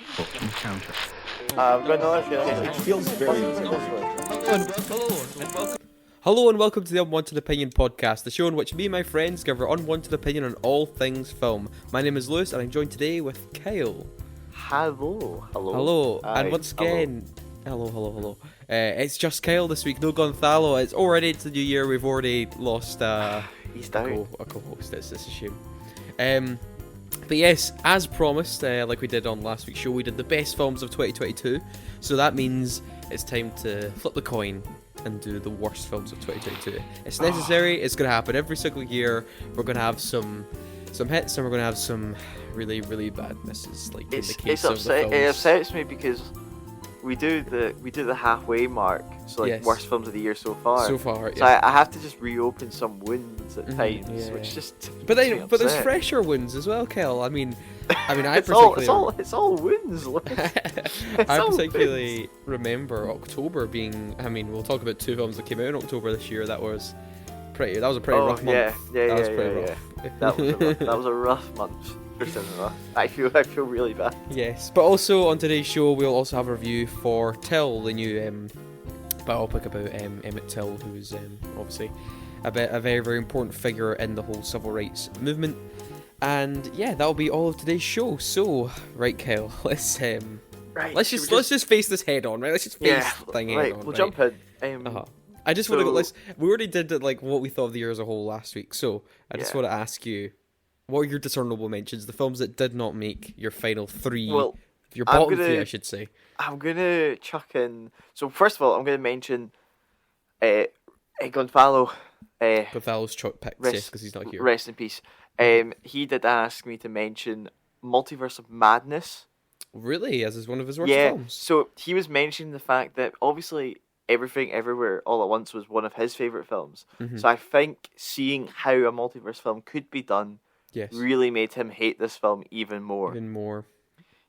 encounter. It feels very Hello and welcome to the Unwanted Opinion podcast, the show in which me and my friends give our unwanted opinion on all things film. My name is Lewis and I'm joined today with Kyle. Hello. And once again, hello. It's just Kyle this week, no Gonzalo. It's already the new year, we've already lost He's down. a co-host. It's a shame. But yes, as promised, like we did on last week's show, we did the best films of 2022. So that means it's time to flip the coin and do the worst films of 2022. It's necessary. It's going to happen every single year. We're going to have some hits and we're going to have some really, really bad misses. Like in the case of the films. It upsets me because we do the halfway mark. So like Yes. worst films of the year so far. So far, So yeah. I have to just reopen some wounds at times, yeah. which just. But makes me then, but there's upset. fresher wounds as well, Kel. I mean, I It's particularly. all wounds. I all particularly remember October being. I mean, we'll talk about two films that came out in October this year. That was a pretty rough month. Yeah. That was pretty rough. That was a rough month for cinema. I feel really bad. Yes, but also on today's show we'll also have a review for Till, the new biopic about Emmett Till, who is obviously a very, very important figure in the whole civil rights movement. And yeah, that'll be all of today's show. So, right, Kyle, let's just face this head on, right? Let's just face the thing head on. We'll right? jump in. I just want to go. We already did like what we thought of the year as a whole last week, so I just Yeah. want to ask you, what are your discernible mentions? The films that did not make your final three, Well, your I'm bottom gonna- three, I should say. I'm gonna chuck in. So first of all, I'm gonna mention Gonzalo. Gonzalo's picked, Rest- yes, because he's not here. Rest in peace. He did ask me to mention Multiverse of Madness. Really, as is one of his worst Yeah. films. So he was mentioning the fact that obviously Everything Everywhere All at Once was one of his favorite films. Mhm. So I think seeing how a multiverse film could be done Yes, really made him hate this film even more. even more.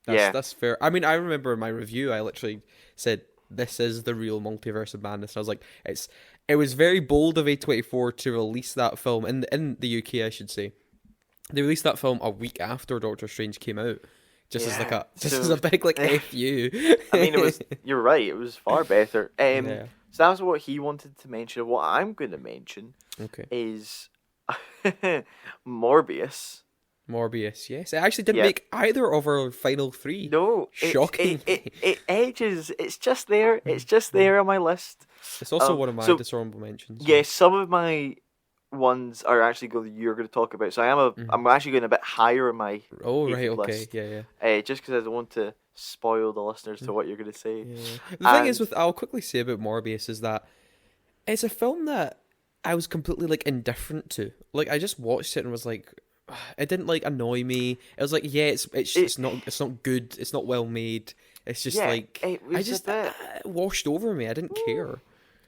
Yeah. That's fair. I mean, I remember in my review, I literally said, "This is the real Multiverse of Madness." I was like, It was very bold of A24 to release that film in the UK, I should say. They released that film a week after Doctor Strange came out, just Yeah, as a big like FU. I mean, it was. You're right. It was far better. Yeah. So that was what he wanted to mention. What I'm going to mention Okay. is Morbius. Morbius, yes. It actually didn't Yeah. make either of our final three. No, Shocking. It edges. It's just there. It's just there on my list. It's also one of my so- dishonorable mentions. Yeah, some of my ones are actually you're going to talk about. So I'm actually going a bit higher on my Oh, right, hated okay. list. Yeah. just because I don't want to spoil the listeners to what you're going to say. Yeah. The thing is, And- I'll quickly say about Morbius is that it's a film that I was completely like indifferent to. Like I just watched it and was like, it didn't like annoy me. It was like, yeah, it's not good. It's not well made. It's just Yeah, like it was I just a bit- it washed over me. I didn't care.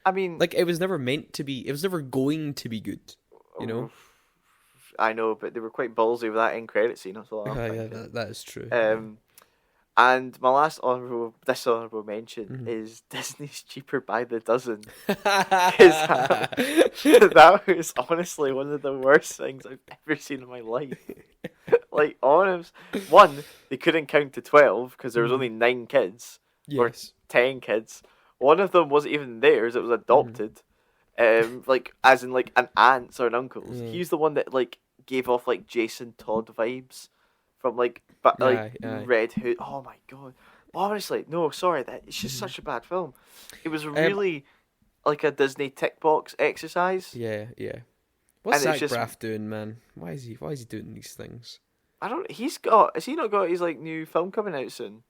I mean, Like it was never meant to be. It was never going to be good. You know. I know, but they were quite ballsy with that end credit scene. That's all I'm Yeah, thinking. that is true. And my last dishonorable mention Mm-hmm. is Disney's Cheaper by the Dozen. That was honestly one of the worst things I've ever seen in my life. Like, honest, one, they couldn't count to 12 because there was only 9 kids or Yes. 10 kids. One of them wasn't even theirs; it was adopted. Like as in like an aunt's or an uncle's. Yeah. He's the one that like gave off like Jason Todd vibes from like Aye. Red Hood. Oh my god! Honestly, no, sorry, that it's just such a bad film. It was really like a Disney tick box exercise. Yeah. What's And it's Zach just- Braff doing, man? Why is he doing these things? I don't. Has he not got his like new film coming out soon?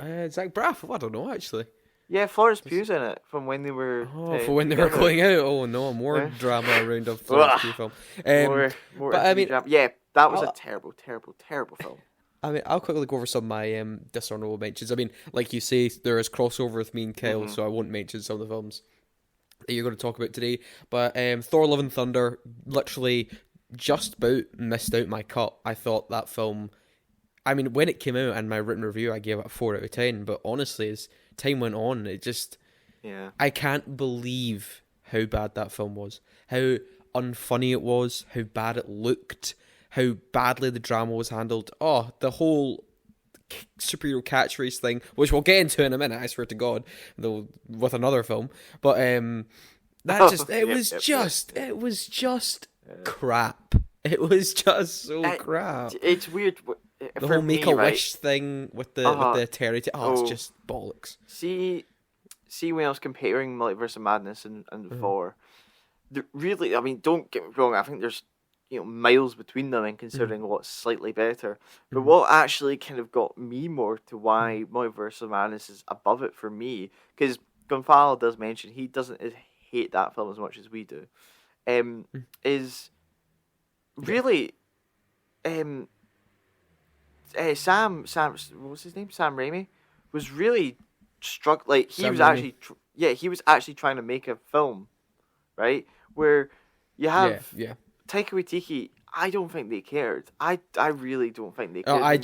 Zach Braff? I don't know actually. Yeah, Florence Pugh's in it from when they were. For when they were together. going out. Oh no, more Yeah. drama around a Florence Pugh film. More but I MTV mean, drama. Yeah, that was a I'll- terrible film. I mean, I'll quickly go over some of my dishonorable mentions. I mean, like you say, there is crossover with me and Kyle, so I won't mention some of the films that you're going to talk about today. But Thor: Love and Thunder, literally just about missed out my cut. I thought that film. I mean, when it came out and my written review, I gave it a 4 out of 10. But honestly, as time went on, it just. Yeah. I can't believe how bad that film was. How unfunny it was. How bad it looked. How badly the drama was handled. Oh, the whole superhero catchphrase thing, which we'll get into in a minute, I swear to God, though with another film. But that just it was just crap. It was just so crap. It's weird. The whole Make-A-Wish thing with the eternity. It's just bollocks. See when I was comparing Multiverse of Madness and Thor, really, I mean, don't get me wrong, I think there's miles between them and considering what's slightly better. But what actually kind of got me more to why Multiverse of Madness is above it for me, because Gonzalo does mention he doesn't hate that film as much as we do, is really Sam what was his name? Sam Raimi was really struck. Like he was actually trying to make a film, right? Where you have Taika Waititi. I don't think they cared. I really don't think they cared. I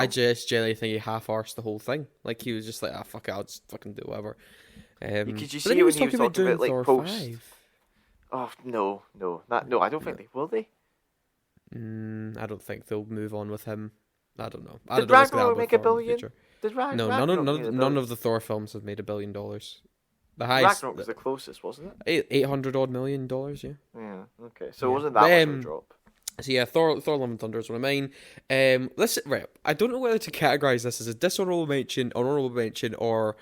just generally think he half-arsed the whole thing. Like he was just like, fuck it, I'll just fucking do whatever. Could you see it when he was talking about like Thor post? 5. Oh no, I don't think they will. They? I don't think they'll move on with him. I don't know. Did Ragnarok make $1 billion? No, none of the Thor films have made $1 billion. The highest Ragnarok was the closest, wasn't it? $800 million. Yeah. Yeah. Okay. So it wasn't that much of a drop. So yeah, Thor: Love and Thunder is one of mine. Listen, right. I don't know whether to categorize this as a dishonorable mention, honorable mention, or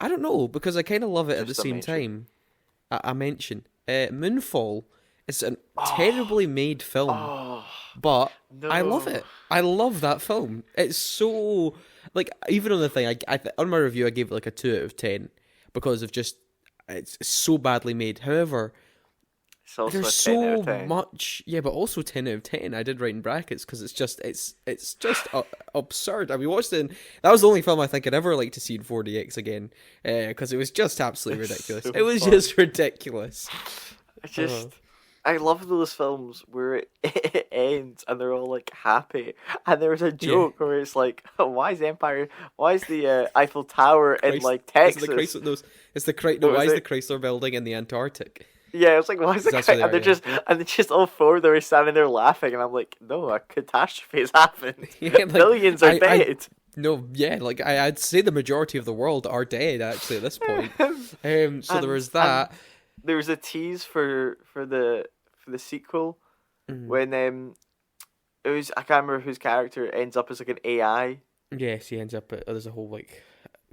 I don't know because I kind of love it at the same time. I mention Moonfall. It's a terribly made film, but I love it. I love that film. It's so like even on the thing. On my review, I gave it like a 2 out of 10 because of just it's so badly made. However, there's so much, but also 10 out of 10. I did write in brackets because it's just absurd. I mean, watched it. That was the only film I think I'd ever like to see in 4DX again because it was just absolutely ridiculous. It was just ridiculous. I love those films where it ends and they're all like happy, and there was a joke where it's like, why is the Eiffel Tower in like Texas? Why is the Chrysler Building in the Antarctic? Yeah, it's like, why is the Chrysler? And they're just all four of them are standing there laughing, and I'm like, no, a catastrophe has happened. Billions are dead. I'd say the majority of the world are dead actually at this point. So there was that. There was a tease for the sequel when it was, I can't remember whose character ends up as like an AI. Yes, he ends up there's a whole like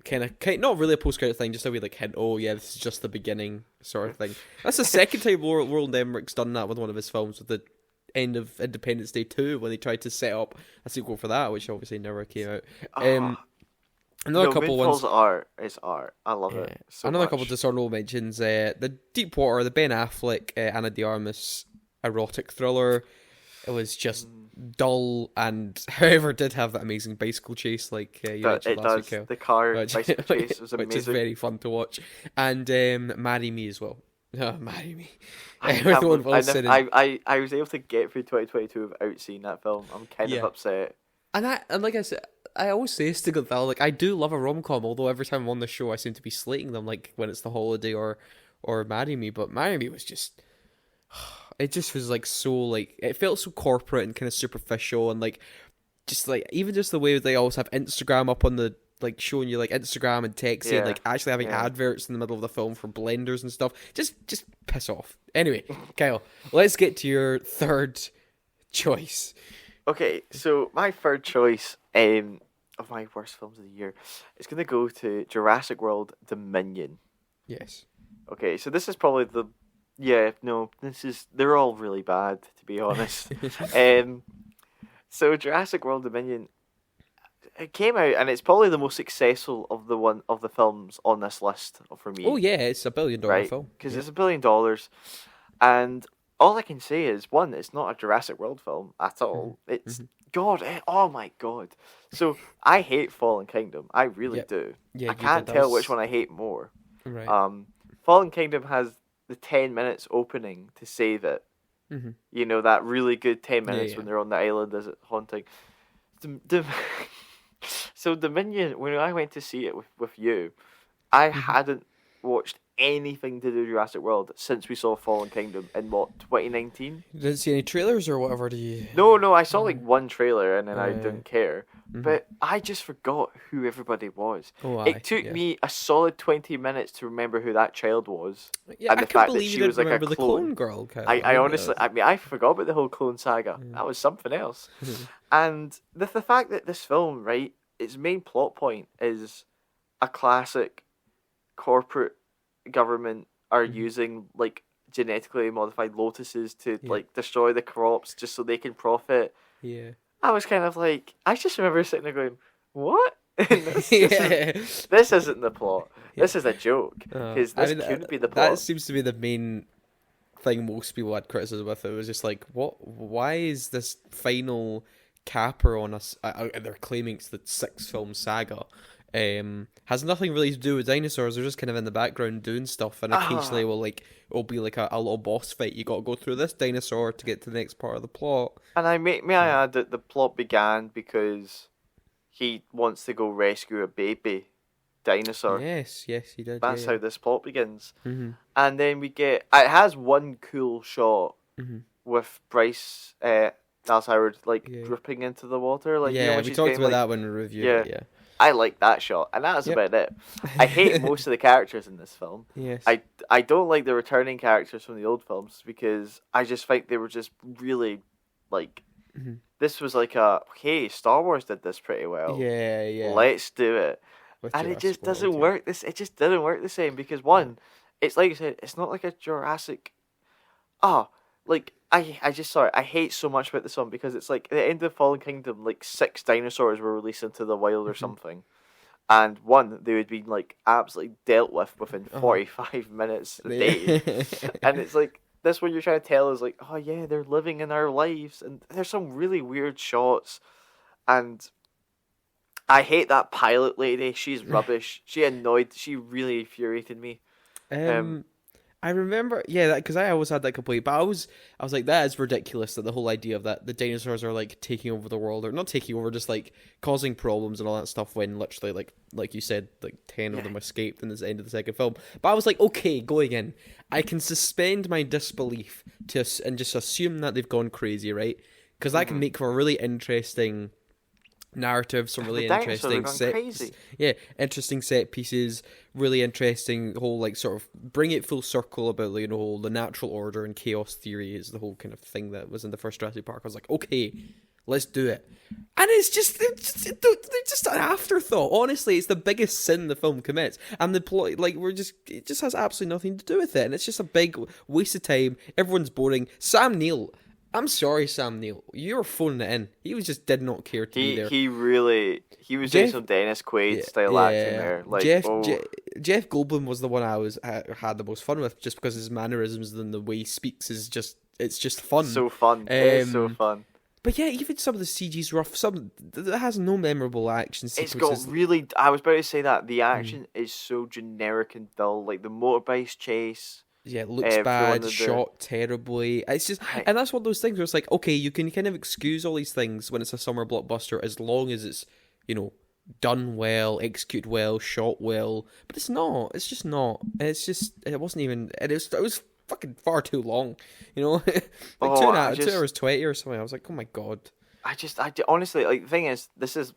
kind of not really a post-credit thing, just a wee like hint. Oh yeah, this is just the beginning sort of thing. That's the second time Roland Emmerich's done that with one of his films, with the end of Independence Day 2 when they tried to set up a sequel for that, which obviously never came out. Another couple ones. It's art. I love it so another much. Couple dishonorable mentions. The Deepwater, the Ben Affleck, Anna de Armas erotic thriller. It was just dull, and however did have that amazing bicycle chase, like you mentioned last week. The car bicycle chase was amazing, which is very fun to watch. And Marry Me as well. Marry Me. I was able to get through 2022 without seeing that film. I'm kind of upset. And like I said, I always say this to Gonzalo, like I do love a rom-com, although every time I'm on the show I seem to be slating them, like when it's The Holiday or Marry Me. But Marry Me was just, it just was like so like, it felt so corporate and kind of superficial, and like just like even just the way they always have Instagram up on the, like showing you like Instagram and texting, and like actually having adverts in the middle of the film for blenders and stuff. Just piss off. Anyway, Kyle, let's get to your third choice. Okay, so my third choice of my worst films of the year is going to go to Jurassic World Dominion. Yes. Okay, so this is probably they're all really bad, to be honest. So Jurassic World Dominion, it came out, and it's probably the most successful of the films on this list for me. Oh yeah, it's $1 billion film. Because it's $1 billion, and all I can say is, one, it's not a Jurassic World film at all. It's oh my god. So I hate Fallen Kingdom. I really do. Yeah, I can't tell which one I hate more. Right. Fallen Kingdom has the 10 minutes opening to save it. You know, that really good 10 minutes when they're on the island as it haunting. So Dominion, when I went to see it with you, I hadn't watched anything to do with Jurassic World since we saw Fallen Kingdom in, 2019? You didn't see any trailers or whatever, do you? No, I saw like one trailer and then I yeah. didn't care. But I just forgot who everybody was. Oh, It took me a solid 20 minutes to remember who that child was. Yeah, And I the couldn't fact that believe she you was didn't like a remember the clone. clone girl. Kyle. I honestly, I forgot about the whole clone saga. That was something else. And the fact that this film, right, its main plot point is a classic corporate government are using like genetically modified lotuses to like destroy the crops just so they can profit. Yeah. I was kind of like, I just remember sitting there going, what? this isn't the plot. This is a joke. Because this could be the plot. That seems to be the main thing most people had criticism with. It was just like, why is this final capper on us? They're claiming it's the 6-film saga. Has nothing really to do with dinosaurs. They're just kind of in the background doing stuff, and occasionally it'll be like a little boss fight. You got to go through this dinosaur to get to the next part of the plot. And may I add that the plot began because he wants to go rescue a baby dinosaur. Yes, he did. That's how this plot begins. Mm-hmm. And then we get, it has one cool shot with Bryce Dallas Howard dripping into the water. Like, yeah, when we she's talked getting, about that when we reviewed it. Yeah. I like that shot, and that's about it. I hate most of the characters in this film. Yes. I don't like the returning characters from the old films because I just think they were just really like. This was like hey, Star Wars did this pretty well. Yeah. Let's do it, and it just doesn't work. It just didn't work the same because one, it's like you said, it's not like a Jurassic. I hate so much about this one because it's like at the end of Fallen Kingdom, like 6 dinosaurs were released into the wild or something, and one they would be like absolutely dealt with within 45 minutes a day, and it's like this one you're trying to tell is like, oh yeah, they're living in our lives, and there's some really weird shots, and I hate that pilot lady. She's rubbish. She really infuriated me. I remember, because I always had that complaint, but I was like, that is ridiculous, that the whole idea of that the dinosaurs are like taking over the world, or not taking over, just like causing problems and all that stuff, when literally like you said, like 10 of them escaped in the end of the second film. But I was like, okay, going in, I can suspend my disbelief and just assume that they've gone crazy, right? Because that can make for a really interesting narrative, some really interesting interesting set pieces, really interesting whole like sort of bring it full circle about the natural order and chaos theory is the whole kind of thing that was in the first Jurassic Park. I was like, okay, let's do it. And it's just an afterthought. Honestly, it's the biggest sin the film commits, and the plot it just has absolutely nothing to do with it, and it's just a big waste of time. Everyone's boring. Sam Neill, I'm sorry, Sam Neill. You were phoning it in. He did not care to be there. He was doing some Dennis Quaid style acting there. Like Jeff Goldblum was the one I had the most fun with, just because his mannerisms and the way he speaks is it's just fun. So fun. It's so fun. But yeah, even some of the CG's rough. Some that has no memorable action sequences. It's got really. I was about to say that the action is so generic and dull. Like the motorbike chase. Yeah, it looks bad, shot terribly. It's just, and that's one of those things where it's like, okay, you can kind of excuse all these things when it's a summer blockbuster as long as it's, done well, executed well, shot well. But it's not. It's just not. It's just, it wasn't even. It was fucking far too long. 2 hours 20 or something. I was like, oh my god. I honestly, like, the thing is, this is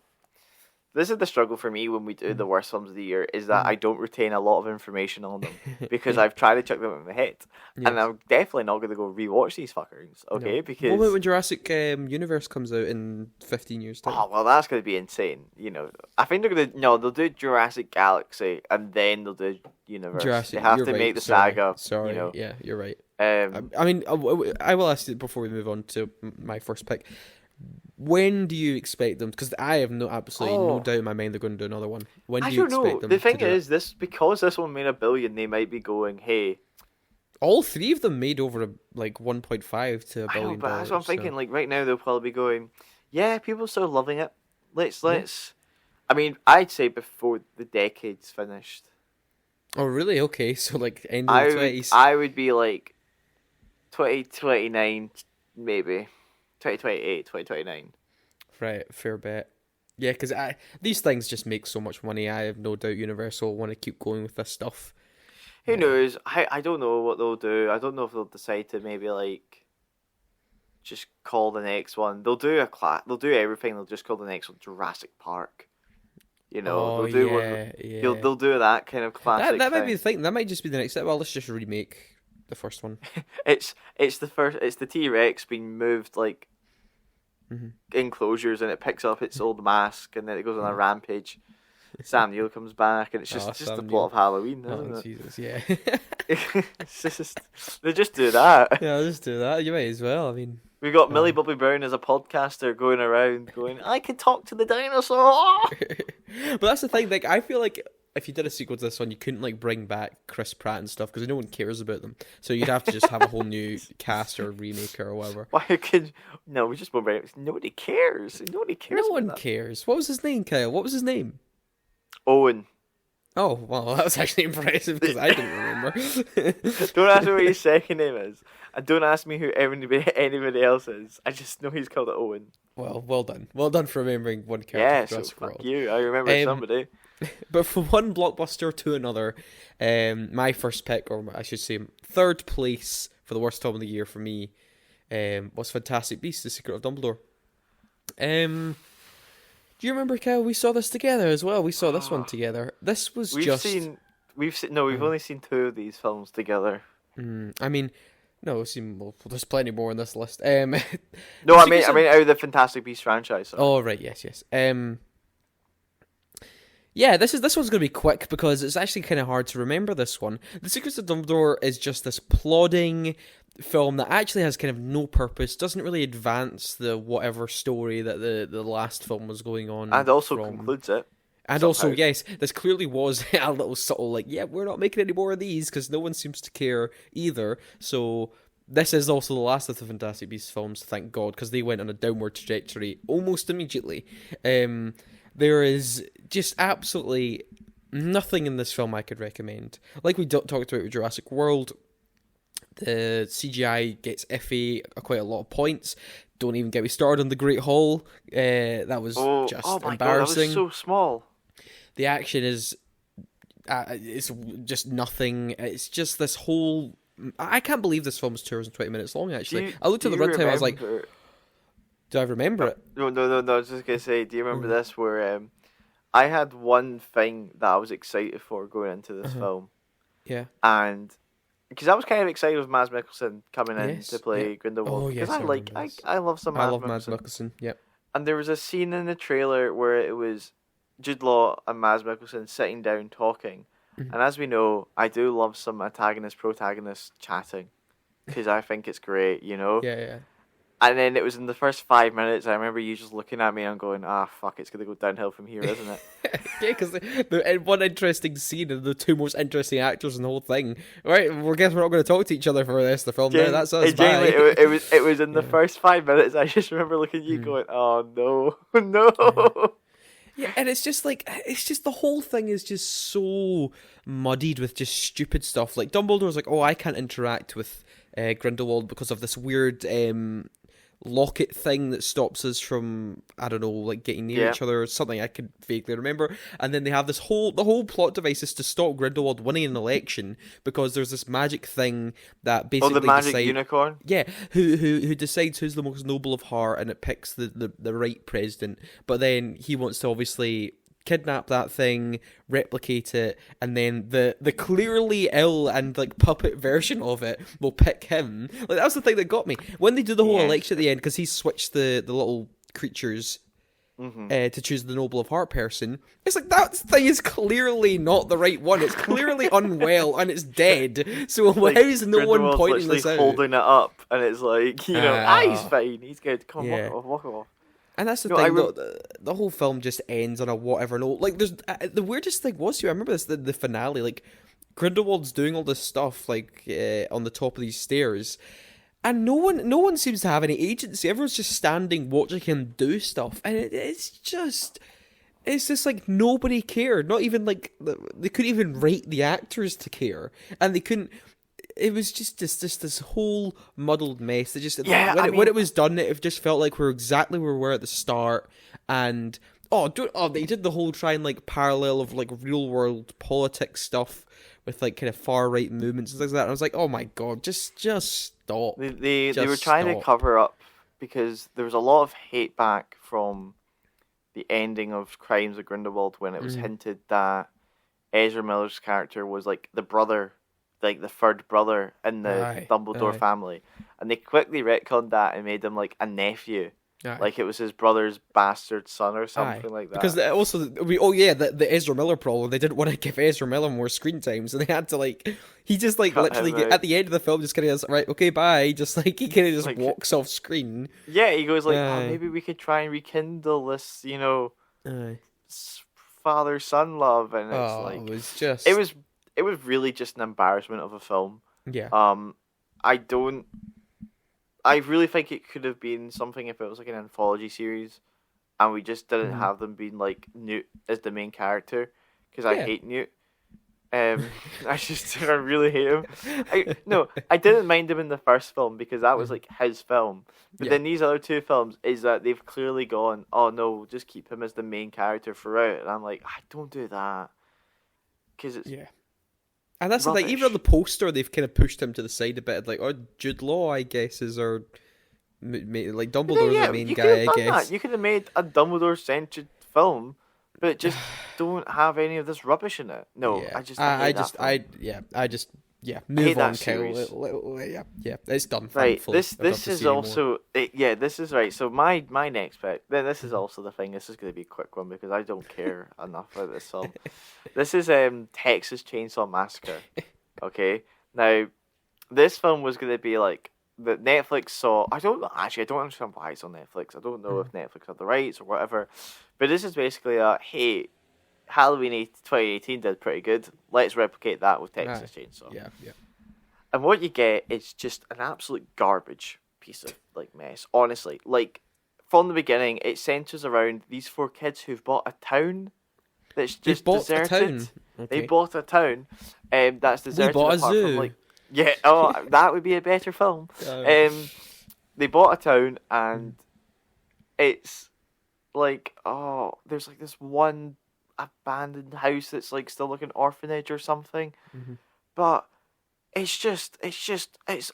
the struggle for me when we do the worst films of the year, is that I don't retain a lot of information on them because I've tried to chuck them in my head, and I'm definitely not going to go rewatch these fuckers. Okay, because what about when Jurassic Universe comes out in 15 years time? Oh well, that's going to be insane. I think they'll do Jurassic Galaxy and then they'll do Universe. Jurassic, they have to make the saga. Sorry, yeah, you're right. I mean, I will ask you before we move on to my first pick. When do you expect them? Because I have absolutely no doubt in my mind they're going to do another one. When do you expect them? The thing is, because this one made $1 billion, they might be going, hey. All 3 of them made over 1.5 to $1 billion. I know, but that's what I'm thinking. Like right now, they'll probably be going, yeah, people are still loving it. Let's. I mean, I'd say before the decade's finished. Oh really? Okay, so end of the 20s. I would be like 2029, maybe. 2028, 2029. Right, fair bet. Yeah, because these things just make so much money. I have no doubt Universal want to keep going with this stuff. Who knows? I don't know what they'll do. I don't know if they'll decide to maybe like just call the next one. They'll do a They'll do everything. They'll just call the next one Jurassic Park. You know, they'll do they'll do that kind of classic. That might be the thing. That might just be the next step. Well, let's just remake the first one. It's the T-Rex being moved like enclosures, and it picks up its old mask, and then it goes on a rampage. Sam Neill comes back, and it's just the plot of Halloween, isn't it? Jesus, yeah. It's just they just do that. Yeah, just do that. You might as well. I mean, we got Millie Bobby Brown as a podcaster going around, going, "I can talk to the dinosaur." But that's the thing. Like, I feel like if you did a sequel to this one, you couldn't like bring back Chris Pratt and stuff because no one cares about them. So you'd have to just have a whole new cast or remake or whatever. Why could no? We just won't bring it. Nobody cares. Nobody cares. No one cares. What was his name, Kyle? What was his name? Owen. Oh, well, that was actually impressive because I didn't remember. Don't ask me what his second name is. And don't ask me who anybody else is. I just know he's called Owen. Well, well done. Well done for remembering one character. Yes, fuck you. I remember somebody. But from one blockbuster to another, my first pick, or I should say third place for the worst film of the year for me, was Fantastic Beasts: The Secret of Dumbledore. Do you remember, Kyle? We saw this together as well. We saw this one together. This was we've only seen two of these films together. I mean, no, we've seen. Well, there's plenty more on this list. No, I mean out of the Fantastic Beasts franchise. Sorry. Oh right, yes. Yeah, this one's going to be quick because it's actually kind of hard to remember this one. The Secrets of Dumbledore is just this plodding film that actually has kind of no purpose, doesn't really advance the whatever story that the last film was going on. And also concludes it. And somehow. Also, yes, this clearly was a little subtle, like, yeah, we're not making any more of these because no one seems to care either. So this is also the last of the Fantastic Beasts films, thank God, because they went on a downward trajectory almost immediately. There is just absolutely nothing in this film I could recommend. Like we talked about with Jurassic World, the CGI gets iffy at quite a lot of points. Don't even get me started on the Great Hall. That was just embarrassing. God, that was so small. The action is it's just nothing. It's just this whole... I can't believe this film is 2 hours and 20 minutes long, actually. I looked at the runtime, I was like... Do I remember it? No. I was just going to say, do you remember this where I had one thing that I was excited for going into this film? Yeah. And because I was kind of excited with Mads Mikkelsen coming in to play Grindelwald. Because I love some Mads Mikkelsen. I love Mads Mikkelsen, yep. And there was a scene in the trailer where it was Jude Law and Mads Mikkelsen sitting down talking. And as we know, I do love some antagonist-protagonist chatting. Because I think it's great, you know? Yeah. And then it was in the first 5 minutes, I remember you just looking at me and going, fuck, it's going to go downhill from here, isn't it? Yeah, because the one interesting scene and the two most interesting actors in the whole thing. Right, we're not going to talk to each other for the rest of the film. That's us, bye. It was in the first 5 minutes, I just remember looking at you going, oh, no. Yeah, and it's just the whole thing is just so muddied with just stupid stuff. Like, Dumbledore's like, I can't interact with Grindelwald because of this weird... locket thing that stops us from, I don't know, like getting near each other or something I could vaguely remember. And then they have the whole plot device is to stop Grindelwald winning an election because there's this magic thing that basically the magic unicorn? Yeah, who decides who's the most noble of heart and it picks the right president. But then he wants to obviously kidnap that thing, replicate it, and then the clearly ill and like puppet version of it will pick him. Like, that was the thing that got me when they do the whole election at the end, because he switched the little creatures to choose the noble of heart person. It's like, that thing is clearly not the right one. It's clearly unwell and it's dead. So like, how is no one pointing this out? Holding it up, and it's like, he's fine, he's good. Come on, walk off. And that's the thing, the whole film just ends on a whatever note. Like, there's the weirdest thing was, I remember this, the finale, like, Grindelwald's doing all this stuff, like, on the top of these stairs, and no one seems to have any agency. Everyone's just standing watching him do stuff, and it's just like nobody cared. Not even, like, they couldn't even rate the actors to care, and they couldn't... It was just this whole muddled mess. It just when it was done, it just felt like we're exactly where we were at the start. And they did the whole try and like parallel of like real world politics stuff with like kind of far right movements and things like that. And I was like, oh my god, just stop. They Just were trying to stop. cover up because there was a lot of hate back from the ending of Crimes of Grindelwald when it was hinted that Ezra Miller's character was like the brother, like the third brother in the Dumbledore family, and they quickly retconned that and made him like a nephew. Like it was his brother's bastard son or something like that. Because also, the Ezra Miller problem, they didn't want to give Ezra Miller more screen time, so they had to like, he just like Cut literally him out. at the end of the film just kind of right, okay, bye, just like he kind of just Like- walks off screen. Yeah, he goes like, Aye. oh, maybe we could try and rekindle this, Aye. father son love, and it's Oh, like it was just it was really just an embarrassment of a film. yeah. I really think it could have been something if it was like an anthology series, and we just didn't have them being like Newt as the main character, because I hate Newt. I really hate him. I didn't mind him in the first film because that was like his film. But then these other two films is that they've clearly gone, oh no, just keep him as the main character throughout, and I'm like, I don't do that, because it's And that's the thing, even on the poster, they've kind of pushed him to the side a bit. Like, Jude Law, I guess, is our... Like, Dumbledore's the main guy, I guess. That. You could have made a Dumbledore-centered film, but just don't have any of this rubbish in it. No, Yeah. Move on, Kyle. Yeah, it's done. Right, thankfully. this is also... this is right. So my next pick, then this is also the thing, this is going to be a quick one because I don't care enough about this film. This is Texas Chainsaw Massacre. Okay, now this film was going to be like that Netflix saw. I don't understand why it's on Netflix. I don't know if Netflix had the rights or whatever. But this is basically hey, Halloween 2018 did pretty good. Let's replicate that with Texas Chainsaw. Yeah. And what you get is just an absolute garbage piece of like mess. Honestly, like from the beginning, it centers around these four kids who've bought a town that's just deserted. A town. Okay. They bought a town, that's deserted. We bought a apart zoo. From, like, that would be a better film. They bought a town, and it's like, there's like this one abandoned house that's like still like an orphanage or something, but it's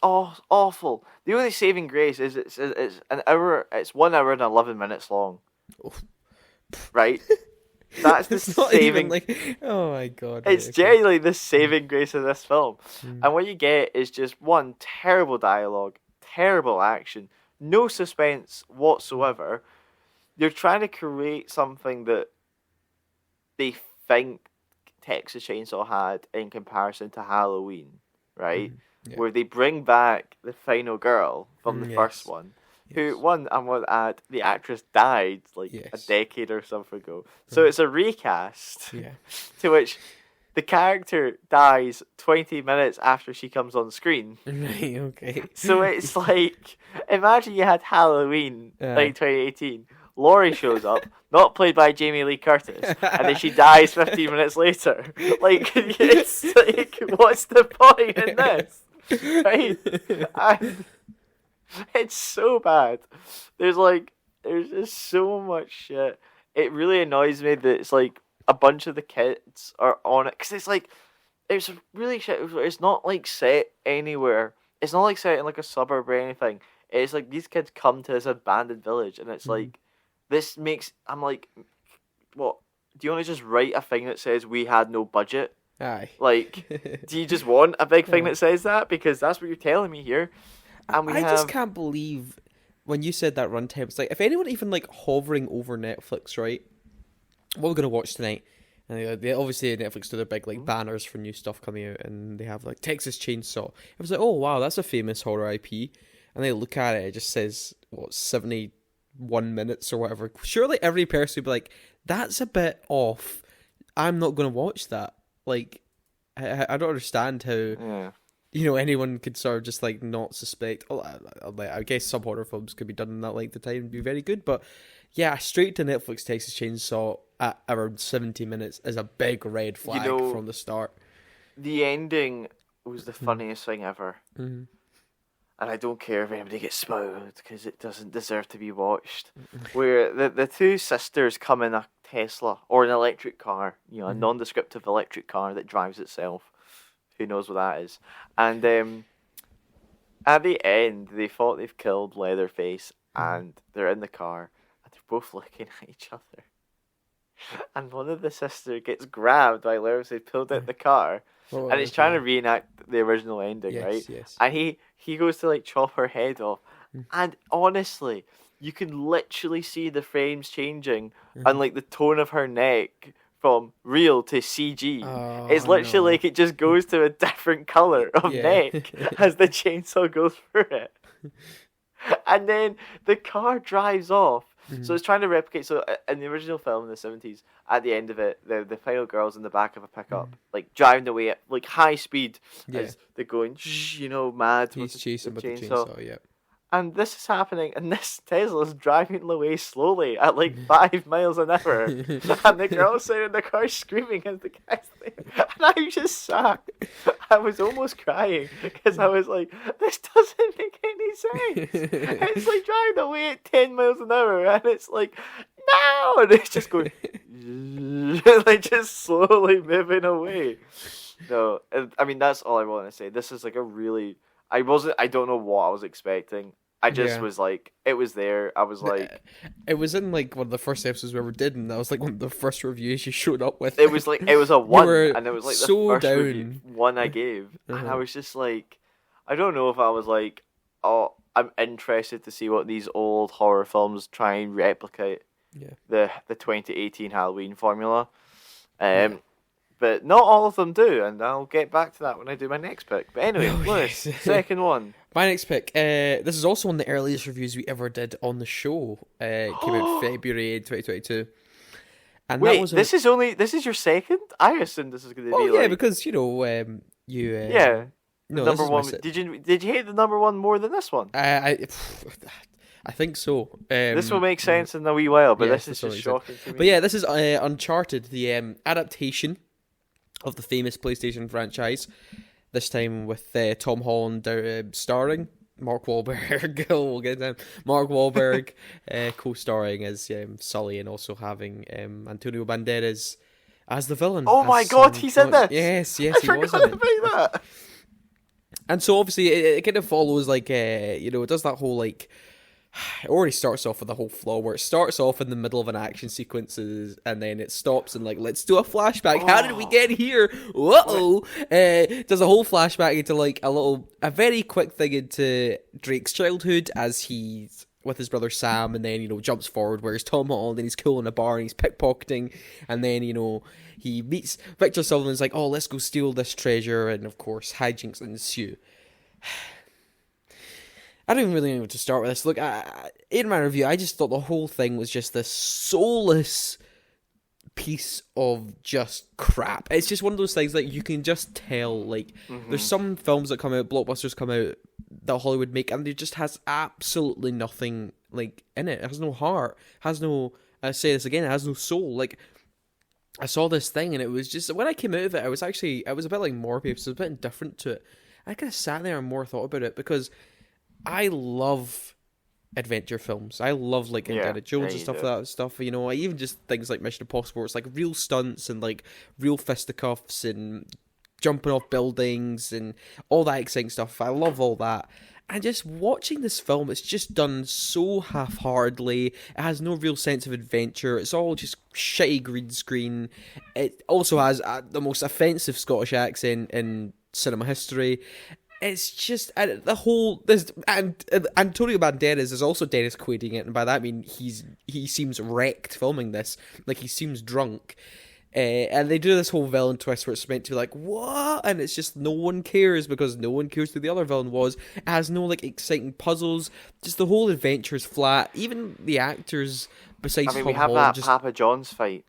awful. The only saving grace is it's an hour. It's 1 hour and 11 minutes long. Right. That's the saving. Oh my god! It's genuinely the saving grace of this film, and what you get is just one terrible dialogue, terrible action, no suspense whatsoever. You're trying to create something that they think Texas Chainsaw had in comparison to Halloween, right? Where they bring back the final girl from the first one. Who one? I want to add, the actress died like a decade or something ago. So it's a recast. To which the character dies 20 minutes after she comes on screen. Right. Okay. So it's like, imagine you had Halloween like 2018. Laurie shows up, not played by Jamie Lee Curtis, and then she dies 15 minutes later. Like, it's like, what's the point in this? Right? And it's so bad. There's just so much shit. It really annoys me that it's like a bunch of the kids are on it, because it's really shit. It's not like set anywhere. It's not like set in like a suburb or anything. It's like these kids come to this abandoned village, and it's like, this makes, I'm like, what? Do you want to just write a thing that says we had no budget? Aye. Like, do you just want a big thing that says that? Because that's what you're telling me here. And I just can't believe when you said that runtime. It's like, if anyone even like hovering over Netflix, right? What we're gonna watch tonight? And they obviously Netflix do their big like banners for new stuff coming out, and they have like Texas Chainsaw. It was like, oh wow, that's a famous horror IP. And they look at it, it just says 71 minutes or whatever. Surely every person would be like, that's a bit off. I'm not gonna watch that. Like, I don't understand how. Anyone could sort of just like not suspect. Oh, I guess some horror films could be done in that length of time and be very good, but yeah, straight to Netflix Texas Chainsaw at around 70 minutes is a big red flag from the start. The ending was the funniest thing ever, and I don't care if anybody gets spoiled because it doesn't deserve to be watched. Where the two sisters come in a Tesla or an electric car, a non-descriptive electric car that drives itself. Who knows what that is? And at the end, they thought they've killed Leatherface, and they're in the car, and they're both looking at each other. And one of the sisters gets grabbed by Leatherface, pulled out the car, and he's trying to reenact the original ending, right? Yes. And he goes to like chop her head off, and honestly, you can literally see the frames changing and like the tone of her neck from real to CG. It's literally like it just goes to a different color of neck as the chainsaw goes through it. And then the car drives off. So it's trying to replicate. So in the original film in the 70s, at the end of it, the final girl's in the back of a pickup, like driving away at like high speed as they're going, mad. He's chasing with the chainsaw, yeah. And this is happening, and this Tesla's driving away slowly at like 5 miles an hour. And the girl's sitting in the car screaming as the guy's there. And I just sat. I was almost crying because I was like, this doesn't make any sense. It's like driving away at 10 miles an hour, and it's like, no! And it's just going, like just slowly moving away. No, I mean, that's all I want to say. This is like a really, I don't know what I was expecting. I just was like, it was there. I was like, it was in like one of the first episodes we ever did, and that was like one of the first reviews you showed up with. It was like, it was a 1, and it was like so the first one I gave, and I was just like, I don't know if I was like, oh, I'm interested to see what these old horror films try and replicate the 2018 Halloween formula. But not all of them do, and I'll get back to that when I do my next pick. But anyway, Lewis, second one. My next pick. This is also one of the earliest reviews we ever did on the show. It came out February 2022. And wait, that was this is your second? I assumed this is going to be yeah, because you no, number one. Did you hate the number one more than this one? I think so. This will make sense in a wee while, but this is just shocking to me. But yeah, this is Uncharted, the adaptation of the famous PlayStation franchise. This time with Tom Holland starring, Mark Wahlberg. We'll get down. Mark Wahlberg co-starring as Sully, and also having Antonio Banderas as the villain. Oh my God, he's in this! Yes, I he was in it. forgot about that. And so obviously it kind of follows like it does that whole like. It already starts off with a whole flaw where it starts off in the middle of an action sequences and then it stops and like, let's do a flashback. How did we get here? Whoa! Does a whole flashback into like a very quick thing into Drake's childhood as he's with his brother Sam, and then jumps forward where he's Tom Holland and he's cool in a bar and he's pickpocketing, and then he meets Victor Sutherland's like, oh, let's go steal this treasure, and of course hijinks ensue. I don't even really know where to start with this. Look, in my review, I just thought the whole thing was just this soulless piece of just crap. It's just one of those things that you can just tell, like, there's some films that come out, blockbusters come out, that Hollywood make, and it just has absolutely nothing, like, in it. It has no heart, has no, I say this again, it has no soul. Like, I saw this thing, and it was just, when I came out of it, I was a bit like Morbius, so it was a bit indifferent to it. I kind of sat there and more thought about it, because I love adventure films. I love like Indiana Jones and stuff. I even just things like Mission Impossible. It's like real stunts and like real fisticuffs and jumping off buildings and all that exciting stuff. I love all that. And just watching this film, it's just done so half-heartedly. It has no real sense of adventure. It's all just shitty green screen. It also has the most offensive Scottish accent in cinema history. It's just the whole and Antonio Banderas is also Dennis Quaiding it, and by that I mean he seems wrecked filming this, like he seems drunk, and they do this whole villain twist where it's meant to be like what, and it's just no one cares because no one cares who the other villain was. It has no like exciting puzzles, just the whole adventure is flat. Even the actors besides Tom we have Holland, that Papa John's fight,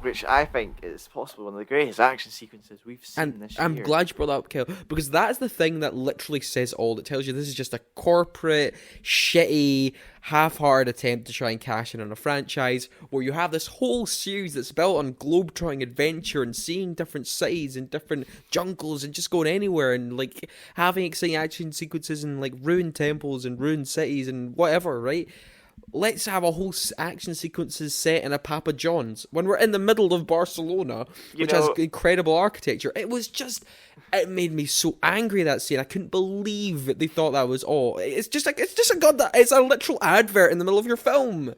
which I think is possibly one of the greatest action sequences we've seen this year. I'm glad you brought that up, Kel, because that is the thing that literally says all. It tells you this is just a corporate, shitty, half-hearted attempt to try and cash in on a franchise, where you have this whole series that's built on globe-trotting adventure and seeing different cities and different jungles and just going anywhere and like having exciting action sequences and like ruined temples and ruined cities and whatever, right? let's have a whole action sequences set in a Papa John's when we're in the middle of Barcelona, which has incredible architecture. It made me so angry, that scene. I couldn't believe they thought that was all. It's just a literal advert in the middle of your film.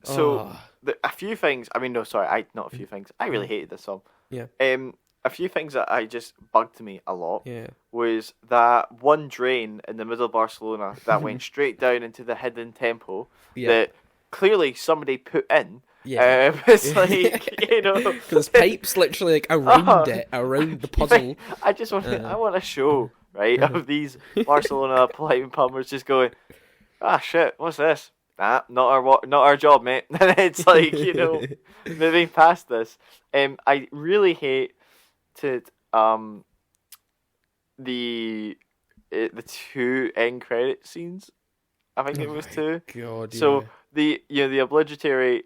So a few things. I mean, no, sorry, not a few things. I really hated this film. Yeah. A few things that I just bugged me a lot. Yeah. Was that one drain in the middle of Barcelona that went straight down into the hidden temple that clearly somebody put in. Yeah. It's like, you know, because pipes literally like around the puzzle. I just want I want a show, right, of these Barcelona piping plumbers just going, shit, what's this? Nah, not our job, mate. And it's like, you know, moving past this. I really hate the two end credit scenes. I think it was two. God, so the obligatory,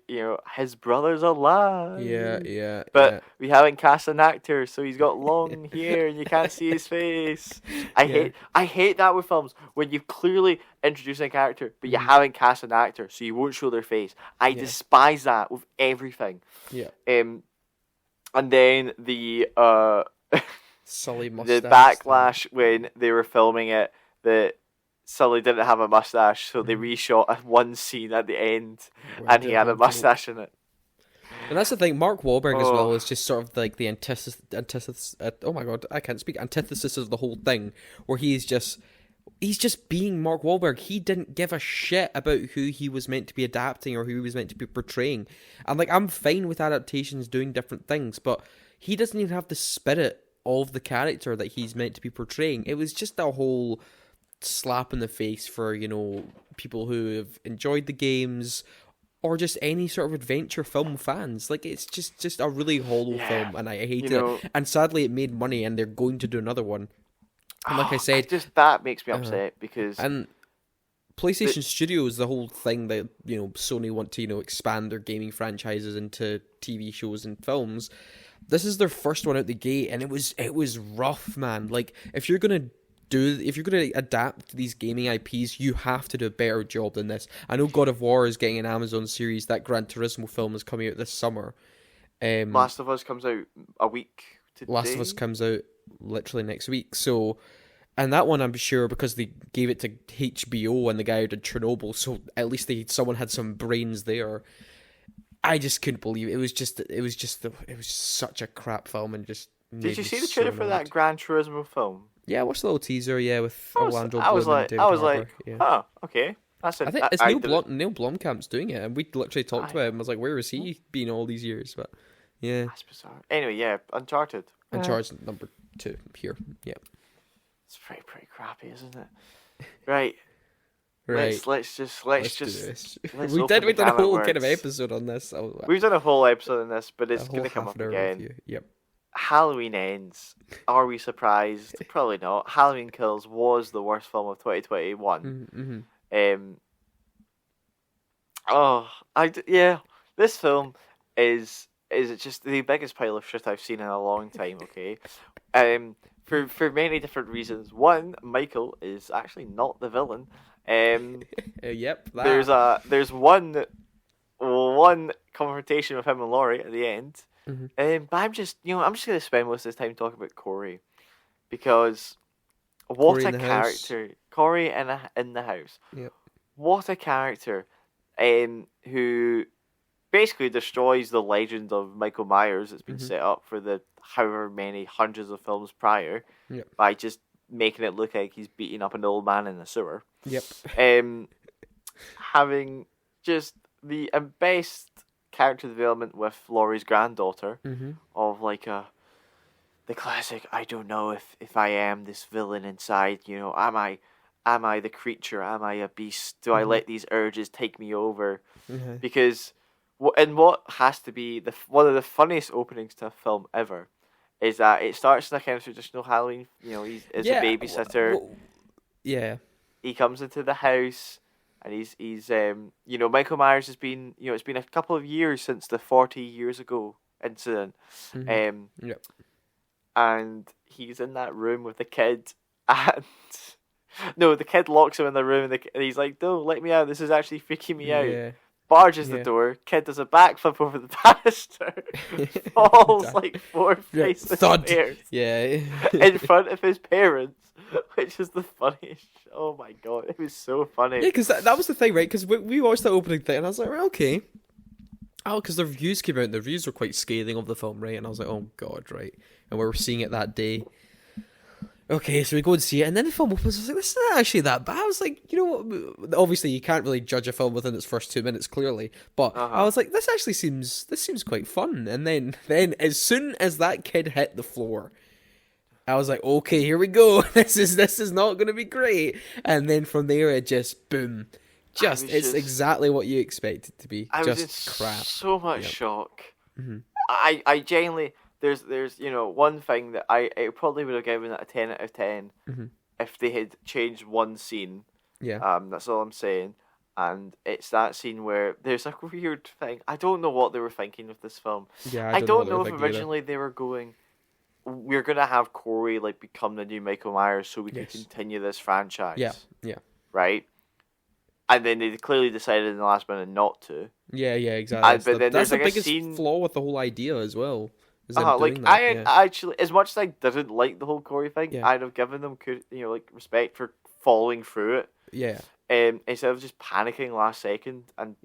his brother's alive. Yeah. But we haven't cast an actor, so he's got long hair and you can't see his face. I hate that with films when you've clearly introduced a character, but you haven't cast an actor, so you won't show their face. I despise that with everything. Yeah. And then the Sully mustache. The backlash when they were filming it that Sully didn't have a mustache, so they reshot one scene at the end, and he had a mustache in it. And that's the thing, Mark Wahlberg as well is just sort of like the antithesis. Oh my god, I can't speak. Antithesis of the whole thing, where he's just being Mark Wahlberg. He didn't give a shit about who he was meant to be adapting or who he was meant to be portraying. And like, I'm fine with adaptations doing different things, but he doesn't even have the spirit of the character that he's meant to be portraying. It was just a whole slap in the face for, people who have enjoyed the games or just any sort of adventure film fans. Like, it's just a really hollow film, and I hated it. And sadly, it made money, and they're going to do another one. And like I said, that makes me upset because PlayStation Studios, the whole thing that Sony want to expand their gaming franchises into TV shows and films. This is their first one out the gate, and it was rough, man. Like, if you're gonna adapt these gaming IPs, you have to do a better job than this. I know God of War is getting an Amazon series. That Gran Turismo film is coming out this summer. Last of Us comes out a week today. Last of Us comes out literally next week. So, and that one I'm sure because they gave it to HBO and the guy who did Chernobyl, so at least someone had some brains there. I just couldn't believe it. It was such a crap film, and just. Did you see the trailer for that Gran Turismo film? Yeah, I watched the little teaser. Yeah, with Orlando Bloom and David Harbour. Yeah. Oh, okay. I think it's Neil Blomkamp's doing it, and we literally talked about him. I was like, where has he been all these years? But yeah, that's bizarre. Anyway, yeah, Uncharted. Uncharted number 2 here. Yeah, it's pretty crappy, isn't it? Right. Right. Let's just. We did a whole kind of episode on this. We've done a whole episode on this, but it's going to come up again. Yep. Halloween Ends. Are we surprised? Probably not. Halloween Kills was the worst film of 2021. This film is just the biggest pile of shit I've seen in a long time. Okay, for many different reasons. One, Michael is actually not the villain. Yep. That. There's one confrontation with him and Laurie at the end. But I'm just going to spend most of this time talking about Corey, because what a character. Corey in the house. Yep. What a character, who basically destroys the legend of Michael Myers that's been set up for the however many hundreds of films prior by just making it look like he's beating up an old man in the sewer. Yep. Having just the best character development with Laurie's granddaughter of like the classic, I don't know if I am this villain inside, am I the creature, am I a beast, do I let these urges take me over? Because what has to be one of the funniest openings to a film ever is that it starts in a kind of traditional Halloween, he's a babysitter. He comes into the house. And he's Michael Myers has been, it's been a couple of years since the 40 years ago incident. And he's in that room with the kid, and No, the kid locks him in the room, and he's like, "No, let me out. This is actually freaking me out." Yeah. Barges the door. Kid does a backflip over the banister. Falls like 4 feet Thud. stairs. Yeah. In front of his parents, which is the funniest. Oh my god, it was so funny. Yeah, because that was the thing, right? Because we watched the opening thing, and I was like, right, okay. Oh, because the reviews came out, and the reviews were quite scathing of the film, right? And I was like, oh god, right. And we were seeing it that day. Okay, so we go and see it, and then the film opens. I was like, this isn't actually that bad. I was like, you know, obviously you can't really judge a film within its first 2 minutes, clearly. But I was like, this seems quite fun. And then as soon as that kid hit the floor, I was like, okay, here we go. This is not going to be great. And then from there, it just boom, it's exactly what you expect it to be. I was in crap. So much shock. Mm-hmm. I genuinely. There's one thing that I probably would have given it a 10 out of 10 if they had changed one scene. Yeah. That's all I'm saying. And it's that scene where there's a weird thing. I don't know what they were thinking with this film. Yeah, I don't know if originally they were going, we're gonna have Corey like become the new Michael Myers so we can continue this franchise. Yeah. Right? And then they clearly decided in the last minute not to. Yeah, exactly. But then that's the like biggest flaw with the whole idea as well. I actually, as much as I didn't like the whole Corey thing, I'd have given them, respect for following through it. Yeah. Instead of just panicking last second and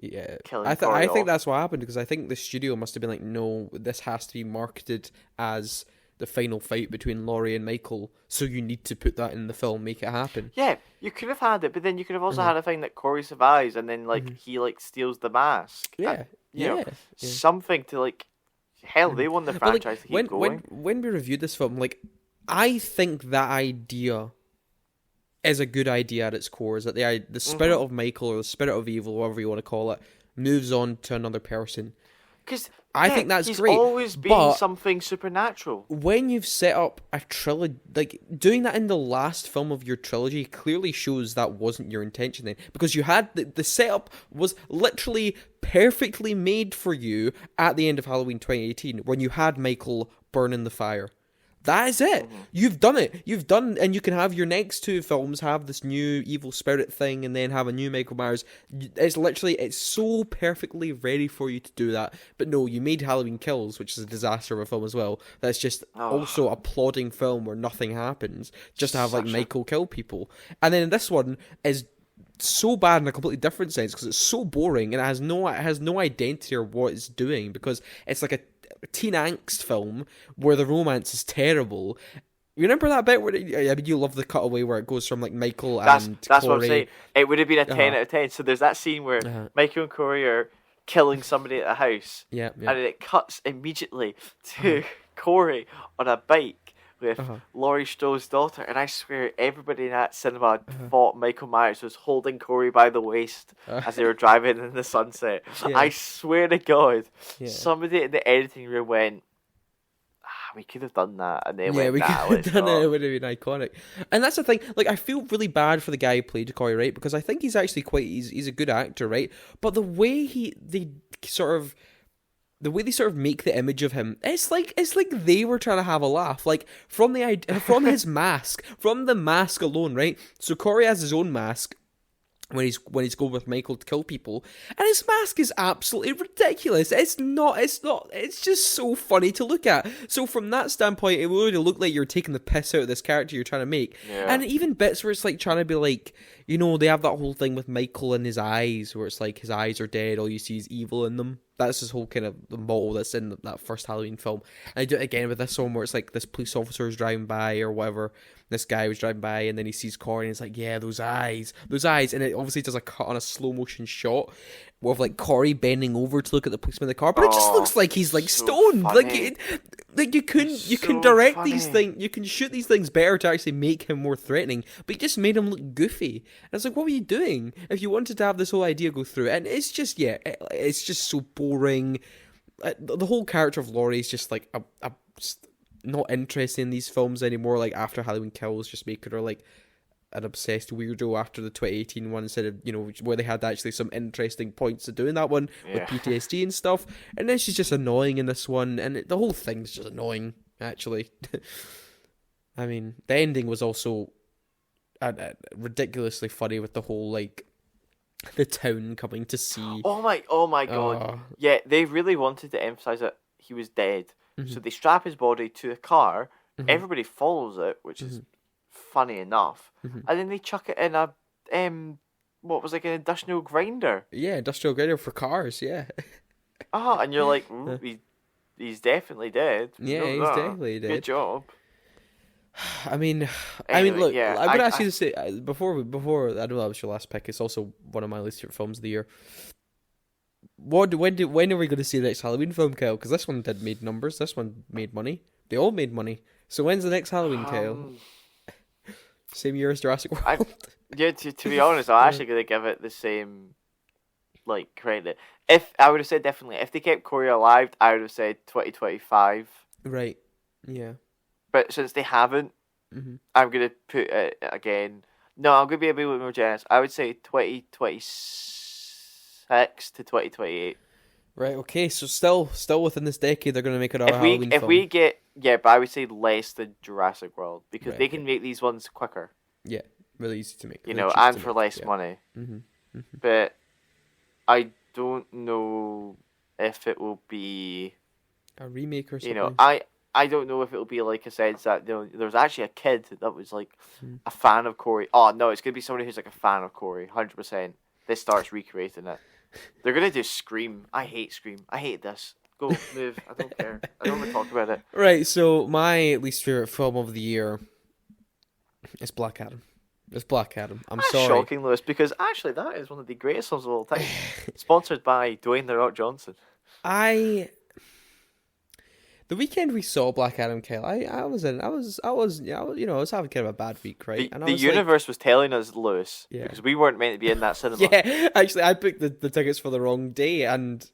killing Corey I think that's what happened, because I think the studio must have been like, no, this has to be marketed as the final fight between Laurie and Michael, so you need to put that in the film, make it happen. Yeah, you could have had it, but then you could have also had a thing that Corey survives and then he steals the mask. Something to hell, they won the franchise to keep going. When we reviewed this film, I think that idea is a good idea at its core. Is that the spirit of Michael, or the spirit of evil, whatever you want to call it, moves on to another person. Because I think that's he's great. He's always been something supernatural. When you've set up a trilogy, doing that in the last film of your trilogy clearly shows that wasn't your intention then. Because you had, the setup was literally perfectly made for you at the end of Halloween 2018, when you had Michael burn in the fire. That is it. You've done it. And you can have your next two films have this new evil spirit thing, and then have a new Michael Myers. It's so perfectly ready for you to do that. But no, you made Halloween Kills, which is a disaster of a film as well. That's just also a plodding film where nothing happens, just to have Michael kill people. And then this one is so bad in a completely different sense, because it's so boring and it has no identity or what it's doing, because it's like a teen angst film where the romance is terrible. You remember that bit where you love the cutaway where it goes from Michael and that's Corey. What I'm saying. It would have been a 10 out of 10. So there's that scene where Michael and Corey are killing somebody at a house, and then it cuts immediately to Corey on a bike with Laurie Strode's daughter, and I swear everybody in that cinema thought Michael Myers was holding Corey by the waist as they were driving in the sunset. I swear to God, somebody in the editing room went, we could have done that, and then we could have done it. It would have been iconic. And that's the thing. I feel really bad for the guy who played Corey, right? Because I think he's actually he's a good actor, right? But the way they sort of make the image of him, it's like they were trying to have a laugh. From his mask, from the mask alone, right? So Corey has his own mask when he's going with Michael to kill people, and his mask is absolutely ridiculous. It's just so funny to look at. So from that standpoint, it would look like you're taking the piss out of this character you're trying to make. And even bits where it's trying to be they have that whole thing with Michael and his eyes, where it's his eyes are dead, all you see is evil in them. That's his whole kind of the motto that's in that first Halloween film. And I do it again with this one where it's this police officer is driving by or whatever. This guy was driving by and then he sees Corey and it's yeah, those eyes. And it obviously does a cut on a slow motion shot with Corey bending over to look at the policeman in the car, but it just looks like he's stoned. Funny. You can direct these things, you can shoot these things better to actually make him more threatening, but you just made him look goofy. And it's what were you doing if you wanted to have this whole idea go through? And it's just it's just so boring. The whole character of Laurie is just not interested in these films anymore. After Halloween Kills, just making her an obsessed weirdo after the 2018 one, instead of where they had actually some interesting points to doing that one with PTSD and stuff. And then she's just annoying in this one, and the whole thing's just annoying actually. I mean, the ending was also ridiculously funny with the whole like the town coming to see. Oh my god! Yeah, they really wanted to emphasize that he was dead, so they strap his body to a car. Everybody follows it, which is funny enough, and then they chuck it in a what was like an industrial grinder. Yeah, industrial grinder for cars. Yeah. And you're like, he's definitely dead. Yeah, he's definitely dead. Good job. I mean, Anyway, look, yeah, I'm gonna ask you to say before I know that was your last pick. It's also one of my least favorite films of the year. When are we going to see the next Halloween film, Kyle? Because this one made numbers. This one made money. They all made money. So when's the next Halloween, Kyle? Same year as Jurassic World. To be honest, I'm actually gonna give it the same like credit. If I would have said definitely, if they kept Corey alive, I would have said 2025. Right. Yeah. But since they haven't, I'm gonna put it again. No, I'm gonna be a bit more generous. I would say 2026 to 2028. Right. Okay. So still within this decade, they're gonna make another Halloween film. If we get but I would say less than Jurassic World because they can make these ones quicker. Yeah, really easy to make. You know, and for less money. But I don't know if it will be a remake or something. You know, I don't know if it'll be like a sense that there was actually a kid that was like a fan of Corey. Oh no, it's gonna be somebody who's like a fan of Corey, 100%. This starts recreating it. They're gonna do Scream. I hate Scream. I hate this. Go move. I don't care. I don't want to talk about it. Right. So my least favorite film of the year is Black Adam. It's Black Adam. That's sorry. Shocking, Lewis, because actually that is one of the greatest films of all time. Sponsored by Dwayne The Rock Johnson. The weekend we saw Black Adam, Kyle, I was having kind of a bad week, right? The universe was telling us, Lewis, because we weren't meant to be in that cinema. Yeah, actually, I booked the tickets for the wrong day, and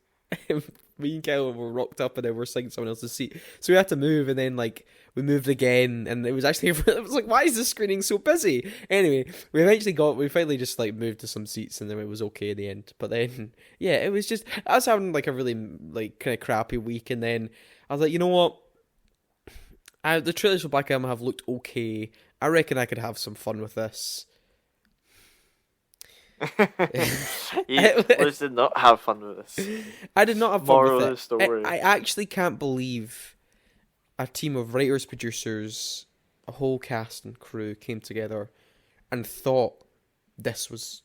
me and Kyle were rocked up, and then we're sitting in someone else's seat, so we had to move, and then like we moved again, and it was actually it was like, why is this screening so busy? Anyway, we finally just like moved to some seats, and then it was okay in the end. But then it was just I was having like a really like kind of crappy week, and then I was like, you know what? The trailers for Black Adam have looked okay. I reckon I could have some fun with this. Liz did not have fun with this. I did not have fun Moral with of it. the story. I actually can't believe a team of writers, producers, a whole cast and crew came together and thought this was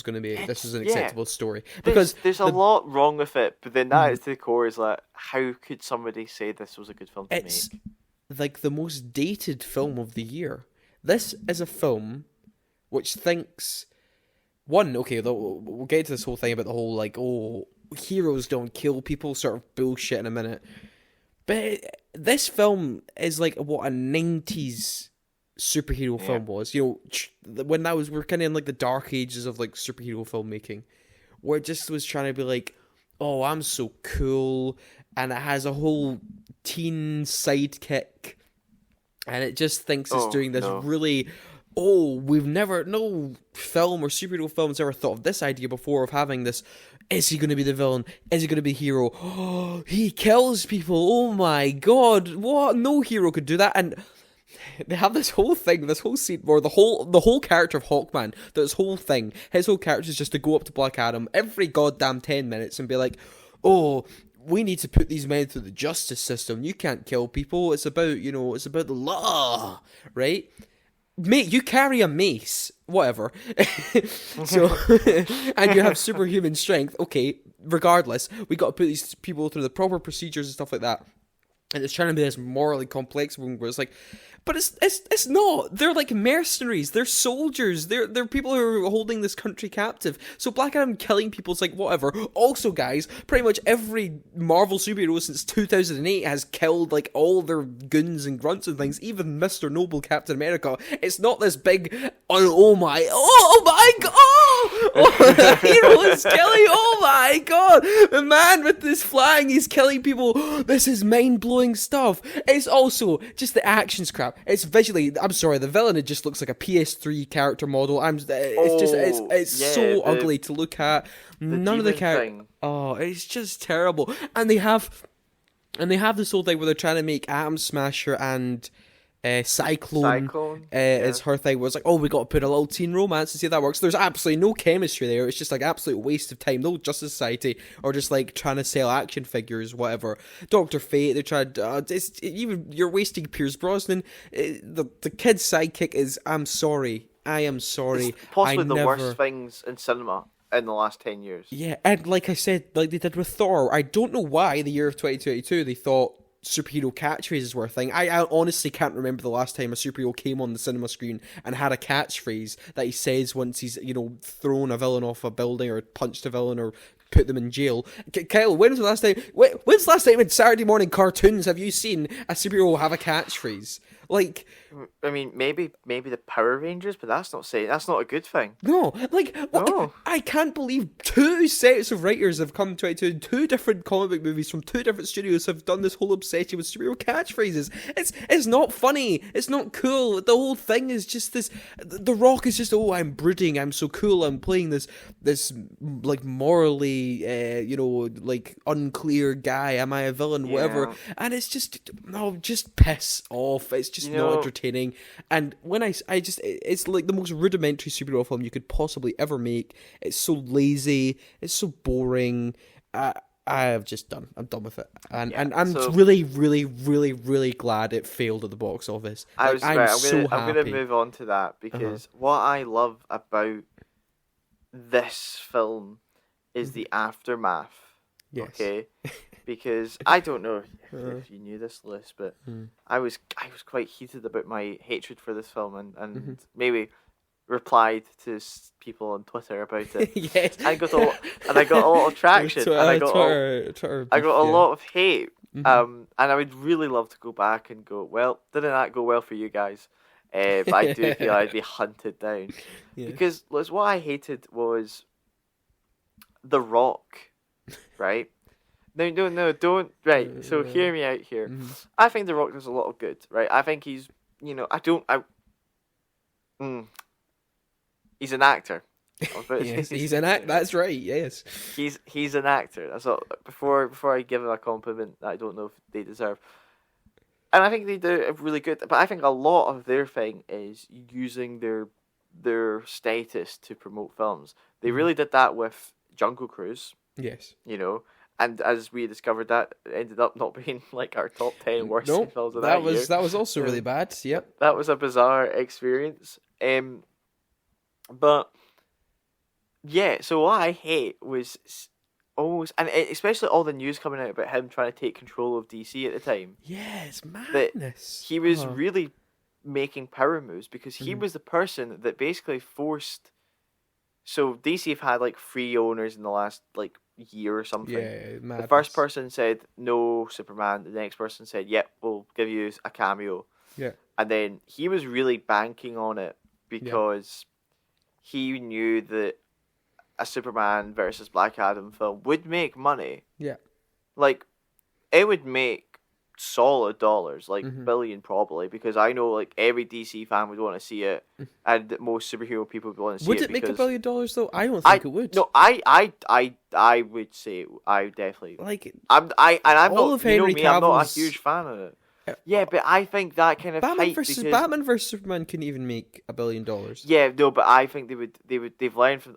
going to be an acceptable story, because there's a lot wrong with it, but then that is to the core is like, how could somebody say this was a good film to make? It's like the most dated film of the year. This is a film which thinks we'll get into this whole thing about the whole like, oh, heroes don't kill people sort of bullshit in a minute, but this film is like what a 90s superhero film was, you know, when we're kind of in like the dark ages of like superhero filmmaking, where it just was trying to be like, oh, I'm so cool, and it has a whole teen sidekick, and it just thinks it's doing this really, no film or superhero film's ever thought of this idea before of having this. Is he going to be the villain? Is he going to be the hero? Oh, he kills people. Oh my god, what? No hero could do that. And they have this whole thing, this whole scene where the whole character of Hawkman, his whole character is just to go up to Black Adam every goddamn 10 minutes and be like, oh, we need to put these men through the justice system. You can't kill people. It's about the law, right? Mate, you carry a mace, whatever. So, and you have superhuman strength. Okay, regardless, we got to put these people through the proper procedures and stuff like that. And it's trying to be this morally complex one where it's like, but it's not. They're like mercenaries. They're soldiers. They're people who are holding this country captive. So Black Adam killing people is like whatever. Also, guys, pretty much every Marvel superhero since 2008 has killed like all their goons and grunts and things. Even Mr. Noble Captain America. It's not this big. Oh my god! Oh, the hero is killing. Oh my god! The man with this flying, he's killing people. This is mind blowing stuff. It's also just the action's crap. It's visually. I'm sorry, the villain, it just looks like a PS3 character model. It's so ugly to look at. None of the characters. Oh, it's just terrible. And they have this whole thing where they're trying to make Atom Smasher and Cyclone, is her thing. Was like, oh, we got to put a little teen romance to see if that works. There's absolutely no chemistry there. It's just like absolute waste of time. No Justice Society, or just like trying to sell action figures, whatever. Dr. Fate, they tried. Even you're wasting Pierce Brosnan. The kid's sidekick is, I'm sorry, I am sorry. It's possibly the worst things in cinema in the last 10 years. Yeah, and like I said, like they did with Thor, I don't know why the year of 2022 they thought superhero catchphrases were a thing. I honestly can't remember the last time a superhero came on the cinema screen and had a catchphrase that he says once he's, thrown a villain off a building or punched a villain or put them in jail. Kyle, when's the last time in Saturday morning cartoons have you seen a superhero have a catchphrase? Like, I mean, maybe the Power Rangers, but that's not a good thing. No, like, no. I can't believe two sets of writers have come to two different comic book movies from two different studios have done this whole obsession with superhero catchphrases. It's not funny. It's not cool. The whole thing is just this. The Rock is just, oh, I'm brooding. I'm so cool. I'm playing this like morally, like unclear guy. Am I a villain? Yeah. Whatever. And it's just just piss off. It's just not entertaining. And when it's like the most rudimentary superhero film you could possibly ever make. It's so lazy. It's so boring. I'm done with it. And I'm really, really, really, really glad it failed at the box office. I'm going to move on to that because what I love about this film is the aftermath. Yes. Okay? Because I don't know if you knew this, Liz, but I was quite heated about my hatred for this film and maybe replied to people on Twitter about it. Yes. I got a lot of traction. And I got a lot of hate. And I would really love to go back and go, well, didn't that go well for you guys? But I do feel I'd be hunted down. Yeah. Because, Liz, what I hated was The Rock, right? No, don't. Right, so hear me out here. I think The Rock does a lot of good, right? I think he's, he's an actor. Yes, he's an actor. That's right. Yes, he's an actor. That's all. Before I give him a compliment that I don't know if they deserve, and I think they do really good. But I think a lot of their thing is using their status to promote films. They really did that with Jungle Cruise. Yes, And as we discovered, that ended up not being like our top 10 worst films of that year. That was also really bad. Yep, that was a bizarre experience. But yeah, so what I hate was almost, and especially all the news coming out about him trying to take control of DC at the time. Yeah, it's madness. He was really making power moves because he was the person that basically forced. So DC have had like 3 owners in the last like year or something. Yeah, madness. The first person said no Superman. The next person said, "Yep, we'll give you a cameo." Yeah, and then he was really banking on it because he knew that a Superman versus Black Adam film would make money. Yeah, like it would make solid dollars, like billion probably, because I know like every DC fan would want to see it, and most superhero people would want to see it. Would it make $1 billion though? I don't think it would. No, I would say I definitely like. I'm all not. Of Henry I'm not a huge fan of it. Yeah, but I think that kind of Batman versus Superman couldn't even make $1 billion. Yeah, no, but I think they've learned from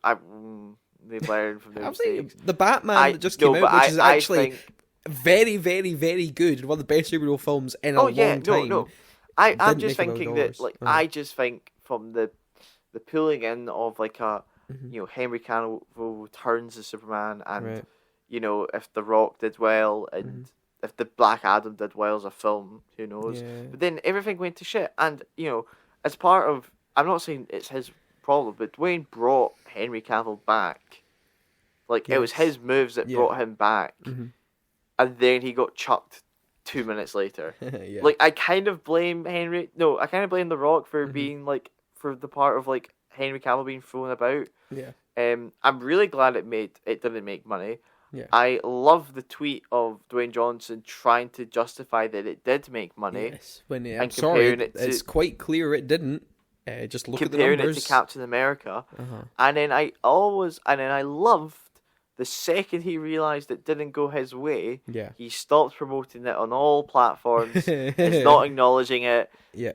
they've learned from their mistakes. The Batman that just came out, which is actually very, very, very good, and one of the best superhero films in a long time. No. I'm just thinking that, like, I just think from the pulling in of like a Henry Cavill turns as Superman, and if The Rock did well, and if the Black Adam did well as a film, who knows? Yeah. But then everything went to shit, and as part of, I'm not saying it's his problem, but Dwayne brought Henry Cavill back. Like it was his moves that brought him back. And then he got chucked 2 minutes later. Like I kind of blame The Rock for being like for the part of like Henry Cavill being thrown about. Yeah. I'm really glad it didn't make money. Yeah. I love the tweet of Dwayne Johnson trying to justify that it did make money. Yes. It's quite clear it didn't. Just look at the numbers. Comparing it to Captain America. And then I loved The second he realised it didn't go his way, Yeah. he stopped promoting it on all platforms. Is not acknowledging it. Yeah.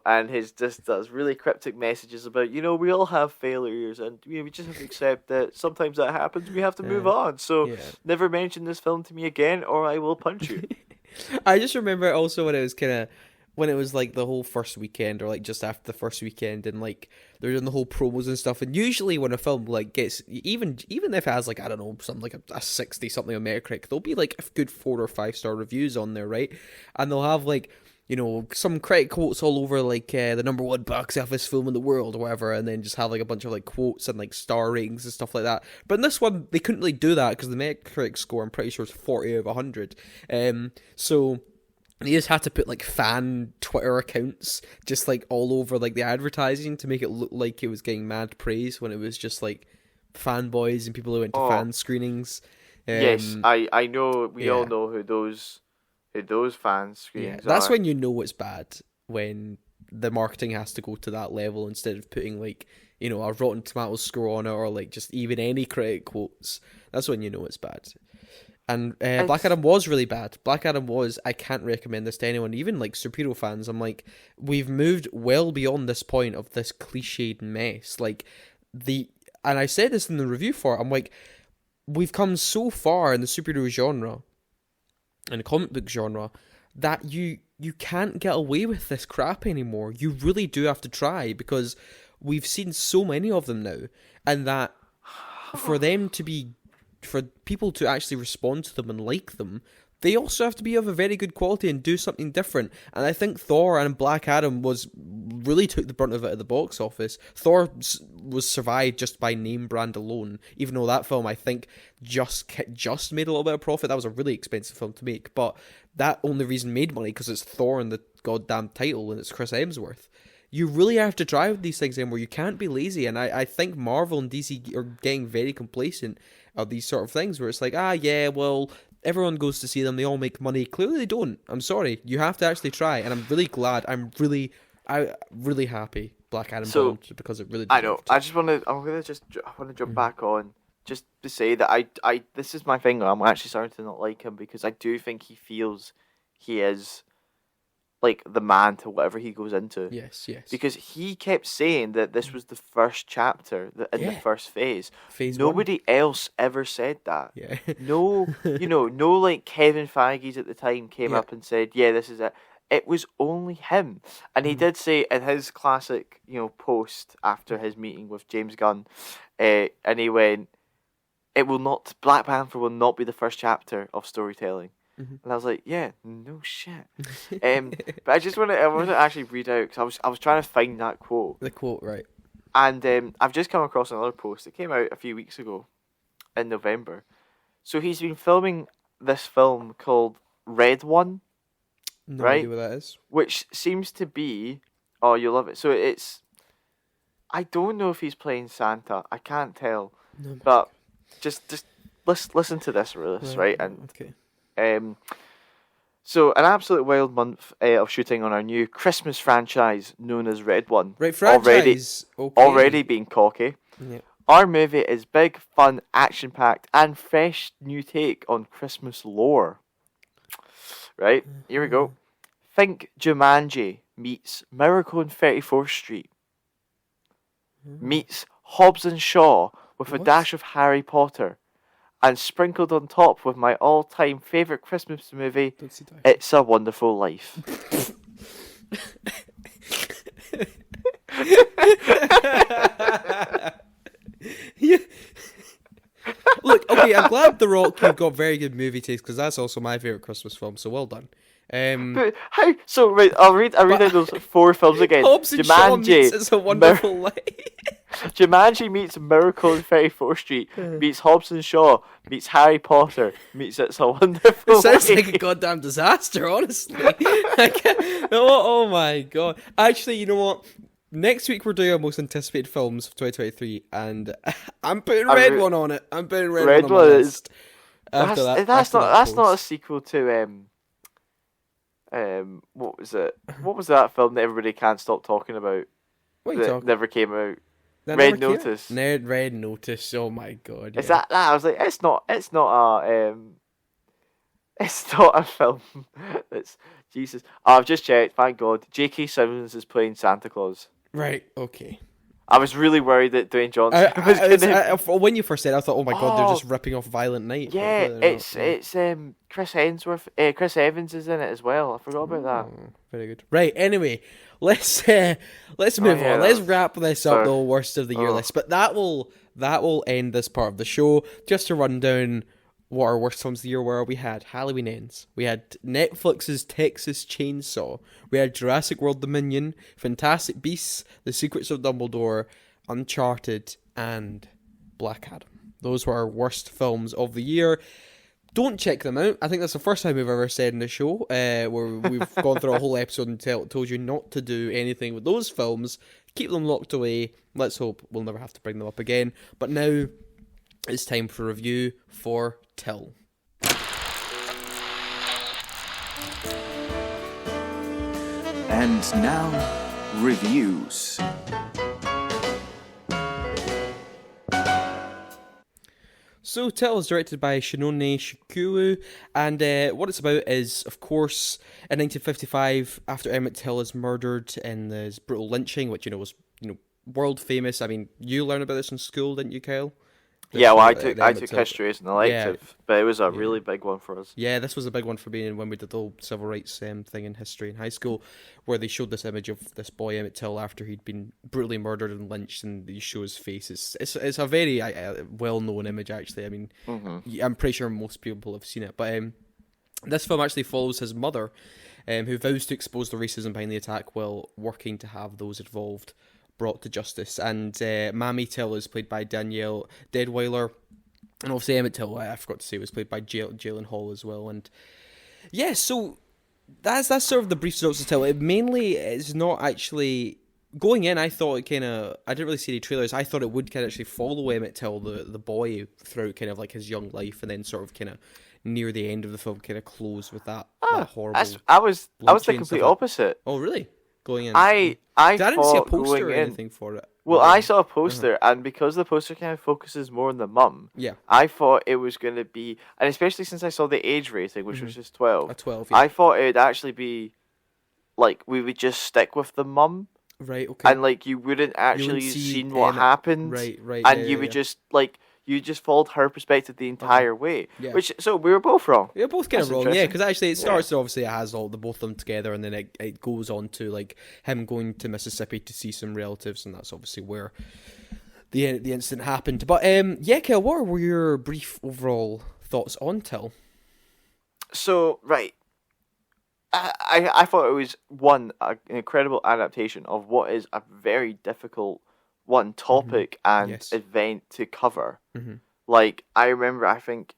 And his just does really cryptic messages about, we all have failures, and we just have to accept that sometimes that happens. We have to move on. So never mention this film to me again, or I will punch you. I just remember also when it was like the whole first weekend, or like just after the first weekend, and like they're doing the whole promos and stuff. And usually when a film like gets even if it has like, I don't know, something like a 60 something on Metacritic, there'll be like a good 4 or 5 star reviews on there, right? And they'll have like, some critic quotes all over like the #1 box office film in the world or whatever, and then just have like a bunch of like quotes and like star ratings and stuff like that. But in this one, they couldn't really do that because the Metacritic score, I'm pretty sure, is 40 out of 100. So they just had to put like fan Twitter accounts just like all over like the advertising to make it look like it was getting mad praise when it was just like fanboys and people who went to fan screenings. Yes, I know. We all know who those fan screenings are. That's when you know it's bad, when the marketing has to go to that level instead of putting like, a Rotten Tomatoes score on it, or like just even any critic quotes. That's when you know it's bad. And Black Adam was really bad. Black Adam was, I can't recommend this to anyone, even like superhero fans. I'm like, we've moved well beyond this point of this cliched mess. Like, and I said this in the review for it, I'm like, we've come so far in the superhero genre and the comic book genre that you can't get away with this crap anymore. You really do have to try, because we've seen so many of them now, and that for people to actually respond to them and like them, they also have to be of a very good quality and do something different. And I think Thor and Black Adam really took the brunt of it at the box office. Thor was survived just by name brand alone, even though that film, I think, just made a little bit of profit. That was a really expensive film to make, but that only reason made money because it's Thor in the goddamn title and it's Chris Hemsworth. You really have to try with these things anymore. You can't be lazy. And I think Marvel and DC are getting very complacent of these sort of things where it's like, well, everyone goes to see them, they all make money. Clearly they don't. I'm sorry. You have to actually try. And I'm really glad. I'm really happy Black Adam bombed, because it really I know. I want to jump back on just to say that I this is my thing. I'm actually starting to not like him, because I do think he feels he is like the man to whatever he goes into. Yes. Because he kept saying that this was the first chapter in the first phase. Nobody else ever said that. Yeah. No, no, like Kevin Feige's at the time came up and said, yeah, this is it. It was only him. And he did say in his classic, post after his meeting with James Gunn, and he went, Black Panther will not be the first chapter of storytelling. And I was like, yeah, no shit. But I want to actually read out, because I was trying to find that quote. The quote, right. And I've just come across another post. It came out a few weeks ago in November. So he's been filming this film called Red One. No idea what that is. Which seems to be, oh, you'll love it. So I don't know if he's playing Santa. I can't tell. No, but just listen to this, right? And okay. So an absolute wild month of shooting on our new Christmas franchise known as Red One. Right, franchise. Already being cocky. Yeah. Our movie is big, fun, action-packed, and fresh new take on Christmas lore. Right, here we go. Think Jumanji meets Miracle on 34th Street. Meets Hobbs and Shaw with a dash of Harry Potter. And sprinkled on top with my all-time favourite Christmas movie, It's a Wonderful Life. Yeah. Look, okay, I'm glad The Rock, you've got very good movie taste, because that's also my favourite Christmas film, so well done. But how? So, right, I'll read out those 4 films again. Hobbs and Shaw meets It's a Wonderful Life. Jumanji meets Miracle on 34th Street, meets Hobbs and Shaw, meets Harry Potter, meets It's a Wonderful Life. It sounds like a goddamn disaster, honestly. Oh my god. Actually, you know what? Next week we're doing our most anticipated films of 2023, and I'm putting Red One on it. I'm putting Red One on my list. That's not a sequel to what was it? What was that film that everybody can't stop talking about? What are you talking? Never came out. That Red never came? Notice. Red Notice. Oh my god. Is Yeah. that? I was like, it's not a it's not a film. It's Jesus. Oh, I've just checked. Thank God, J.K. Simmons is playing Santa Claus. Right. Okay. I was really worried that Dwayne Johnson was gonna. When you first said it, I thought, oh my god, they're Oh, just ripping off Violent Night. but yeah, clearly they're not. it's Chris Hemsworth, Chris Evans is in it as well. I forgot about that. Oh, very good. Right. Anyway, let's move yeah, on. Let's wrap this up. sorry. The worst of the year Oh. list, but that will end this part of the show. Just to run down what our worst films of the year were. We had Halloween Ends. We had Netflix's Texas Chainsaw. We had Jurassic World Dominion, Fantastic Beasts, The Secrets of Dumbledore, Uncharted, and Black Adam. Those were our worst films of the year. Don't check them out. I think that's the first time we've ever said in the show where we've gone through a whole episode and told you not to do anything with those films. Keep them locked away. Let's hope we'll never have to bring them up again. But now it's time for review for Till. And now, reviews. So, Till is directed by Chinonye Chukwu, and what it's about is, of course, in 1955, after Emmett Till is murdered in this brutal lynching, which was world famous. I mean, you learned about this in school, didn't you, Kyle? Yeah, well, I The took Emmett Till- history as an elective, but it was a really big one for us. Yeah, this was a big one for me when we did the whole civil rights thing in history in high school, where they showed this image of this boy Emmett Till after he'd been brutally murdered and lynched, and they show his face. It's a very well-known image, actually. I mean, I'm pretty sure most people have seen it. But this film actually follows his mother, who vows to expose the racism behind the attack while working to have those involved brought to justice. And Mammy Till is played by Danielle Deadweiler. And obviously Emmett Till, I forgot to say, was played by Jalen Hall as well. And yeah, so that's sort of the brief synopsis of Till. It mainly is not actually... Going in, I thought it I didn't really see any trailers. I thought it would kind of actually follow Emmett Till, the boy, throughout kind of like his young life, and then sort of kind of near the end of the film kind of close with that horrible... I was the bloodshed and complete stuff. opposite. Oh, really? Going in? I didn't see a thought poster or going in- anything for it. Well, I saw a poster, and because the poster kind of focuses more on the mum, Yeah. I thought it was going to be, and especially since I saw the age rating, which was just 12, A 12, yeah. I thought it would actually be, like, we would just stick with the mum, Right, okay. and, like, you wouldn't actually see seen what Emmett- happened, Right, and yeah, you would yeah. just, like, you just followed her perspective the entire way, Yeah. so we were both wrong. You're both kind of That's wrong, yeah, interesting. because actually it starts, obviously it has the both of them together, and then it goes on to like him going to Mississippi to see some relatives, and that's obviously where the incident happened. But yeah, Kel, what were your brief overall thoughts on Till? So, right. I thought it was, an incredible adaptation of what is a very difficult topic and Yes. event to cover. Mhm. Like, I remember, I think,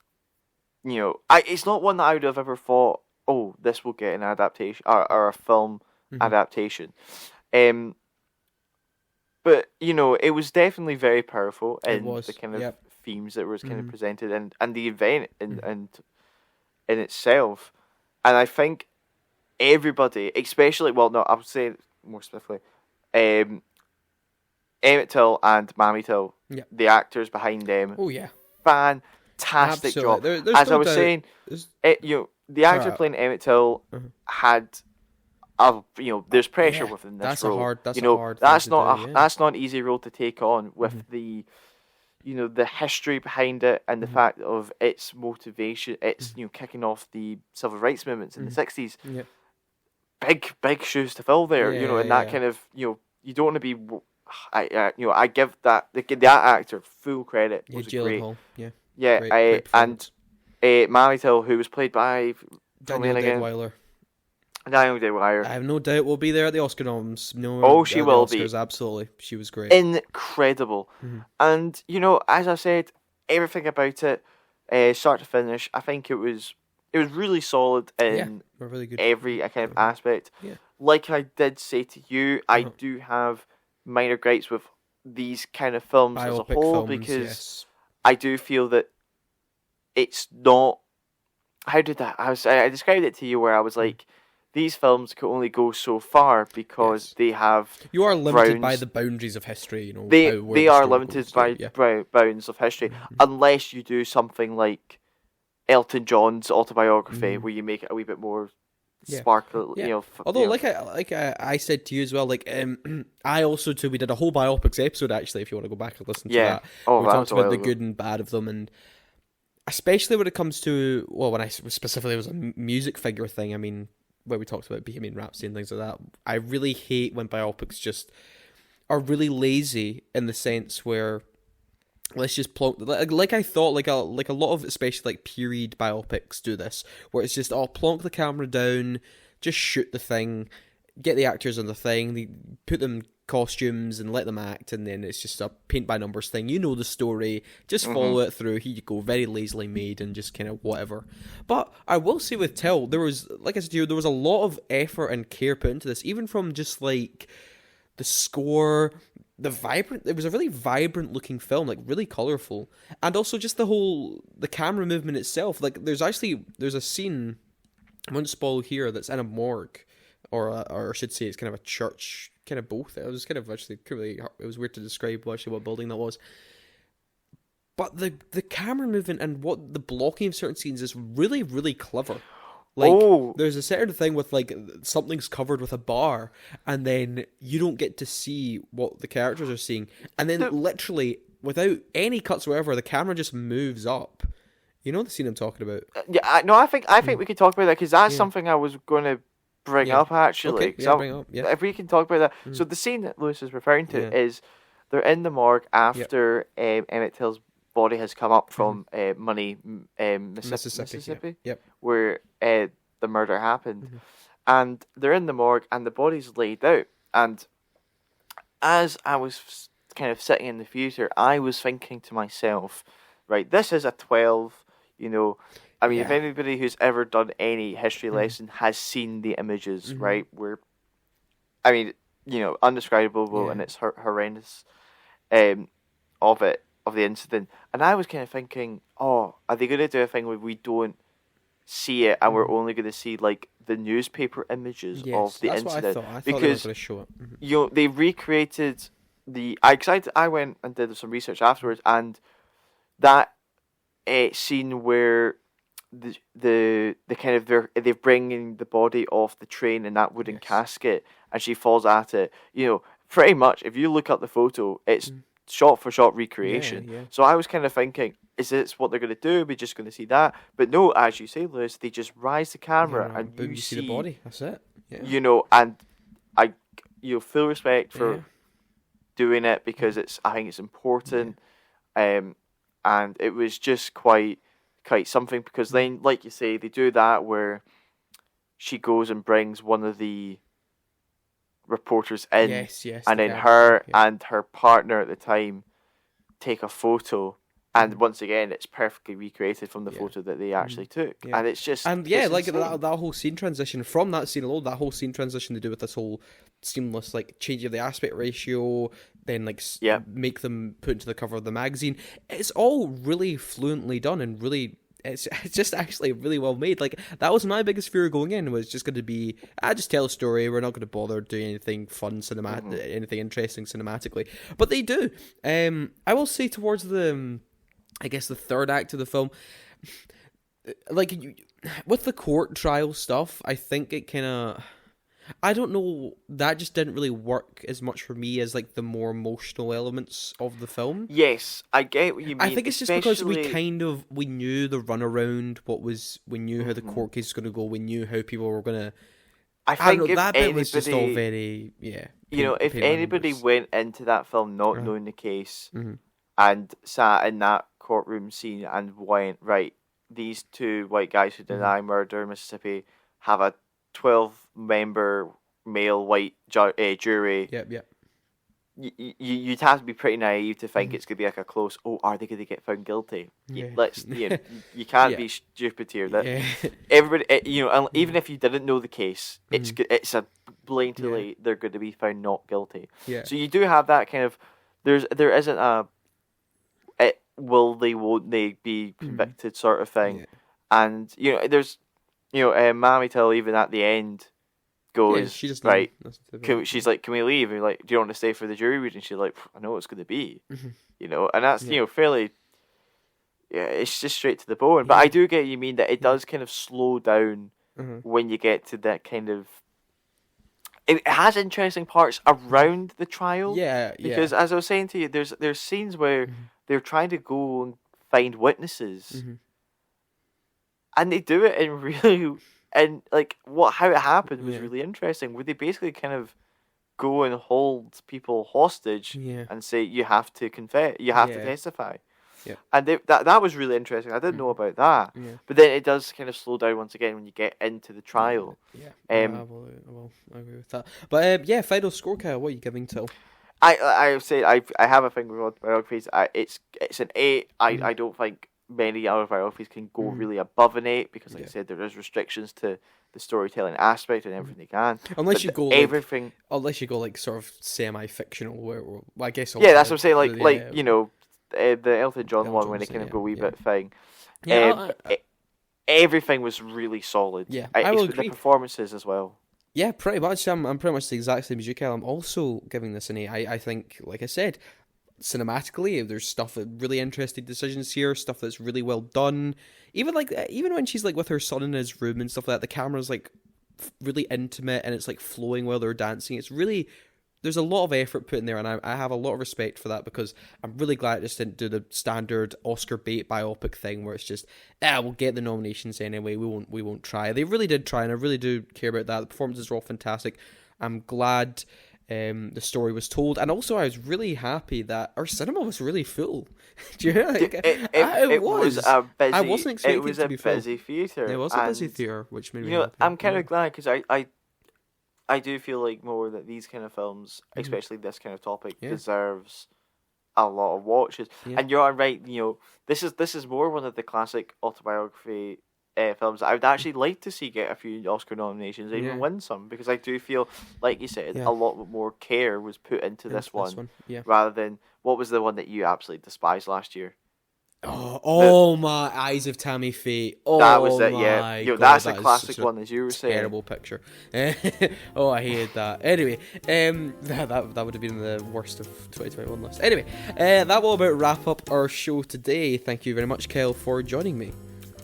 it's not one that I would have ever thought, oh, this will get an adaptation, or a film adaptation. But, it was definitely very powerful in the kind of yep. themes that was kind of presented, and the event in itself. And I think everybody, especially, well, no, I would say more specifically, Emmett Till and Mammy Till, Yep. the actors behind them, Oh yeah, fantastic job. Absolutely. There's As no I was doubt- saying, there's- the actor Sorry. playing Emmett Till had, there's pressure Yeah, within this that's a role. hard- that's a you know, hard that's thing to not do, yeah. that's not an easy role to take on with the, the history behind it and the fact of its motivation. It's kicking off the civil rights movements in the 60s. yeah. Big shoes to fill there. Yeah, and that yeah. kind of you don't want to be. I give that actor full credit. Yeah, Was Jalen great. Hall, yeah. Yeah, Great and Mammy Till, who was played by Danielle again, Deadweiler. Danielle Deadweiler. I have no doubt we'll be there at the Oscar noms. No, Oh, she the will Oscars, be. Absolutely, she was great. Incredible. And as I said, everything about it, start to finish, I think it was really solid in We're really good. every kind of aspect. Yeah. Like I did say to you, I do have minor gripes with these kind of films as a Biopic whole, films, because yes. I do feel that it's not. How did that? I described it to you where I was like, these films can only go so far because they have You are limited by grounds. the boundaries of history, you know. They where they the are story limited goes. by Yeah. bounds of history, unless you do something like Elton John's autobiography, where you make it a wee bit more Yeah. sparkle. Yeah. You know, Although, you know, I said to you as well, like I also too we did a whole biopics episode actually. If you want to go back and listen to Yeah. that, Oh, we that talked was a about while the ago. good and bad of them, and especially when it comes to when I specifically it was a music figure thing. I mean, where we talked about Bohemian Rhapsody and things like that. I really hate when biopics just are really lazy in the sense where let's just plonk like I thought like a lot of especially like period biopics do this where it's just plonk the camera down, just shoot the thing, get the actors on the thing, they put them costumes and let them act, and then it's just a paint by numbers thing. You know the story, just follow it through. Here you go, very lazily made and just kind of whatever. But I will say with Till, there was, like I said to you, there was a lot of effort and care put into this, even from just like the score, it was a really vibrant looking film, like really colorful, and also just the camera movement itself. Like there's a scene, I won't spoil here, that's in a morgue, or I should say it's kind of a church, kind of both. It was kind of actually really, it was weird to describe actually what building that was. But the camera movement and what the blocking of certain scenes is really, really clever. Like, there's a certain thing with, like, something's covered with a bar, and then you don't get to see what the characters are seeing. And then, literally, without any cuts whatsoever, the camera just moves up. You know the scene I'm talking about? Yeah, I think we could talk about that, because that's something I was going to bring up, actually. Okay, bring it up, yeah. If we can talk about that. So the scene that Lewis is referring to is they're in the morgue after Emmett Till's body has come up from Mississippi, where the murder happened, and they're in the morgue and the body's laid out. And as I was kind of sitting in the theater, I was thinking to myself, right, this is a 12. You know, I mean, if anybody who's ever done any history lesson has seen the images, right, where, I mean, you know, undescribable and it's horrendous, of the incident. And I was kind of thinking, are they going to do a thing where we don't see it and we're only going to see like the newspaper images of the incident? What I thought. I thought because they were going to show it. you know, they recreated I went and did some research afterwards, and that scene where the kind of they're bringing the body off the train in that wooden casket and she falls at it. You know, pretty much if you look up the photo, it's shot for shot recreation. Yeah. So I was kind of thinking, is this what they're going to do? We're just going to see that? But no, as you say, Lewis, they just rise the camera and boom, you see the body. That's it. Yeah. You know, and full respect for doing it, because I think it's important. And it was just quite something, because then, like you say, they do that where she goes and brings one of the reporters in, and then her and her partner at the time take a photo, and once again it's perfectly recreated from the photo that they actually took, and it's just like that whole scene transition from that scene alone, that whole scene transition to do with this whole seamless like change of the aspect ratio, then like make them put into the cover of the magazine. It's all really fluently done and really. It's just actually really well made. Like, that was my biggest fear going in, was just going to be, just tell a story, we're not going to bother doing anything fun anything interesting cinematically. But they do. I will say towards the third act of the film, like, with the court trial stuff, I think it kind of, I don't know, that just didn't really work as much for me as like the more emotional elements of the film. Yes, I get what you mean. I think it's just because we knew the runaround, we knew how the court case was going to go, we knew how people were going to. I think that bit was just all very if anybody went into that film not knowing the case and sat in that courtroom scene and went, right, these two white guys who deny murder in Mississippi have a 12-member male white jury. You'd have to be pretty naive to think it's going to be like a close. Oh, are they going to get found guilty? You can't be stupid here. That everybody, and even if you didn't know the case, it's a blatantly they're going to be found not guilty. So you do have that kind of. There isn't a. Will they? Won't they be convicted? Sort of thing, and there's. Mammy Till, even at the end, goes, she just right, doesn't. she's like, can we leave? And like, do you want to stay for the jury reading? She's like, I know what it's going to be. Mhm. You know, and that's, Yeah. you know, fairly, yeah, it's just straight to the bone. But Yeah. I do get you mean that it does kind of slow down Mhm. when you get to that kind of, it has interesting parts around the trial. Yeah, Because as I was saying to you, there's scenes where they're trying to go and find witnesses, Mhm. and they do it in really, and like how it happened was Yeah. really interesting. Where they basically kind of go and hold people hostage Yeah. and say you have to confess, you have to Yeah. testify. Yeah. And that was really interesting. I didn't know about that, Yeah. but then it does kind of slow down once again when you get into the trial. Yeah. Um, I will agree with that. But yeah, final score, Kyle. What are you giving to? I say I have a thing with autobiographies. It's an 8. I don't think many autobiographies can go really above an 8 because, like I said, there is restrictions to the storytelling aspect and everything they can. Unless But you go everything. Unless you go like sort of semi-fictional, where well, I guess. Yeah, that's what I'm saying. also, Like you know, the Elton John Elton one when it John's, kind of yeah, go a wee yeah. bit thing. Yeah, Everything was really solid. Yeah, I will The agree. performances as well. Yeah, pretty much. I'm pretty much the exact same as you, Kyle. I'm also giving this an 8. I think, like I said, cinematically, there's stuff that really interesting decisions here, stuff that's really well done. Even when she's like with her son in his room and stuff like that, the camera's like really intimate and it's like flowing while they're dancing. It's really, there's a lot of effort put in there, and I have a lot of respect for that because I'm really glad it just didn't do the standard Oscar bait biopic thing where it's just we'll get the nominations anyway. We won't try. They really did try, and I really do care about that. The performances are all fantastic. I'm glad the story was told, and also I was really happy that our cinema was really full. Do you know? Like, It was a busy. I wasn't expecting it was it to a be full. busy theatre. It was a busy and, theatre, which made me You know, happy. I'm kind Yeah. of glad because I do feel like more that these kind of films, especially this kind of topic, Yeah. deserves a lot of watches. Yeah. And you're right. You know, this is more one of the classic autobiography films that I would actually like to see get a few Oscar nominations, and Yeah. even win some, because I do feel, like you said, Yeah. a lot more care was put into this one, Yeah. rather than what was the one that you absolutely despised last year. Oh my Eyes of Tammy Faye. Oh, That was it, yeah. my You know, God, that's a that is classic such a one, as you were saying. terrible picture. Oh, I hated that. Anyway, that would have been the worst of 2021 list. Anyway, that will about wrap up our show today. Thank you very much, Kyle, for joining me.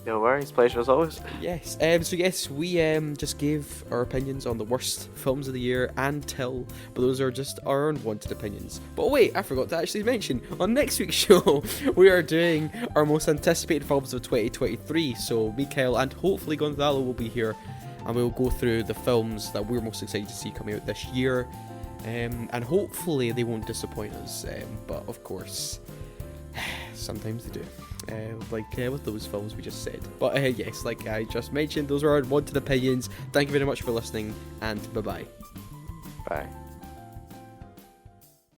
No worries, pleasure as always. Yes. So yes, we just gave our opinions on the worst films of the year until, but those are just our unwanted opinions. But wait, I forgot to actually mention on next week's show we are doing our most anticipated films of 2023. So Mikael and hopefully Gonzalo will be here, and we'll go through the films that we're most excited to see coming out this year, and hopefully they won't disappoint us. But of course, sometimes they do. With those films we just said. But yes, like I just mentioned, those are our unwanted opinions. Thank you very much for listening, and bye-bye. Bye.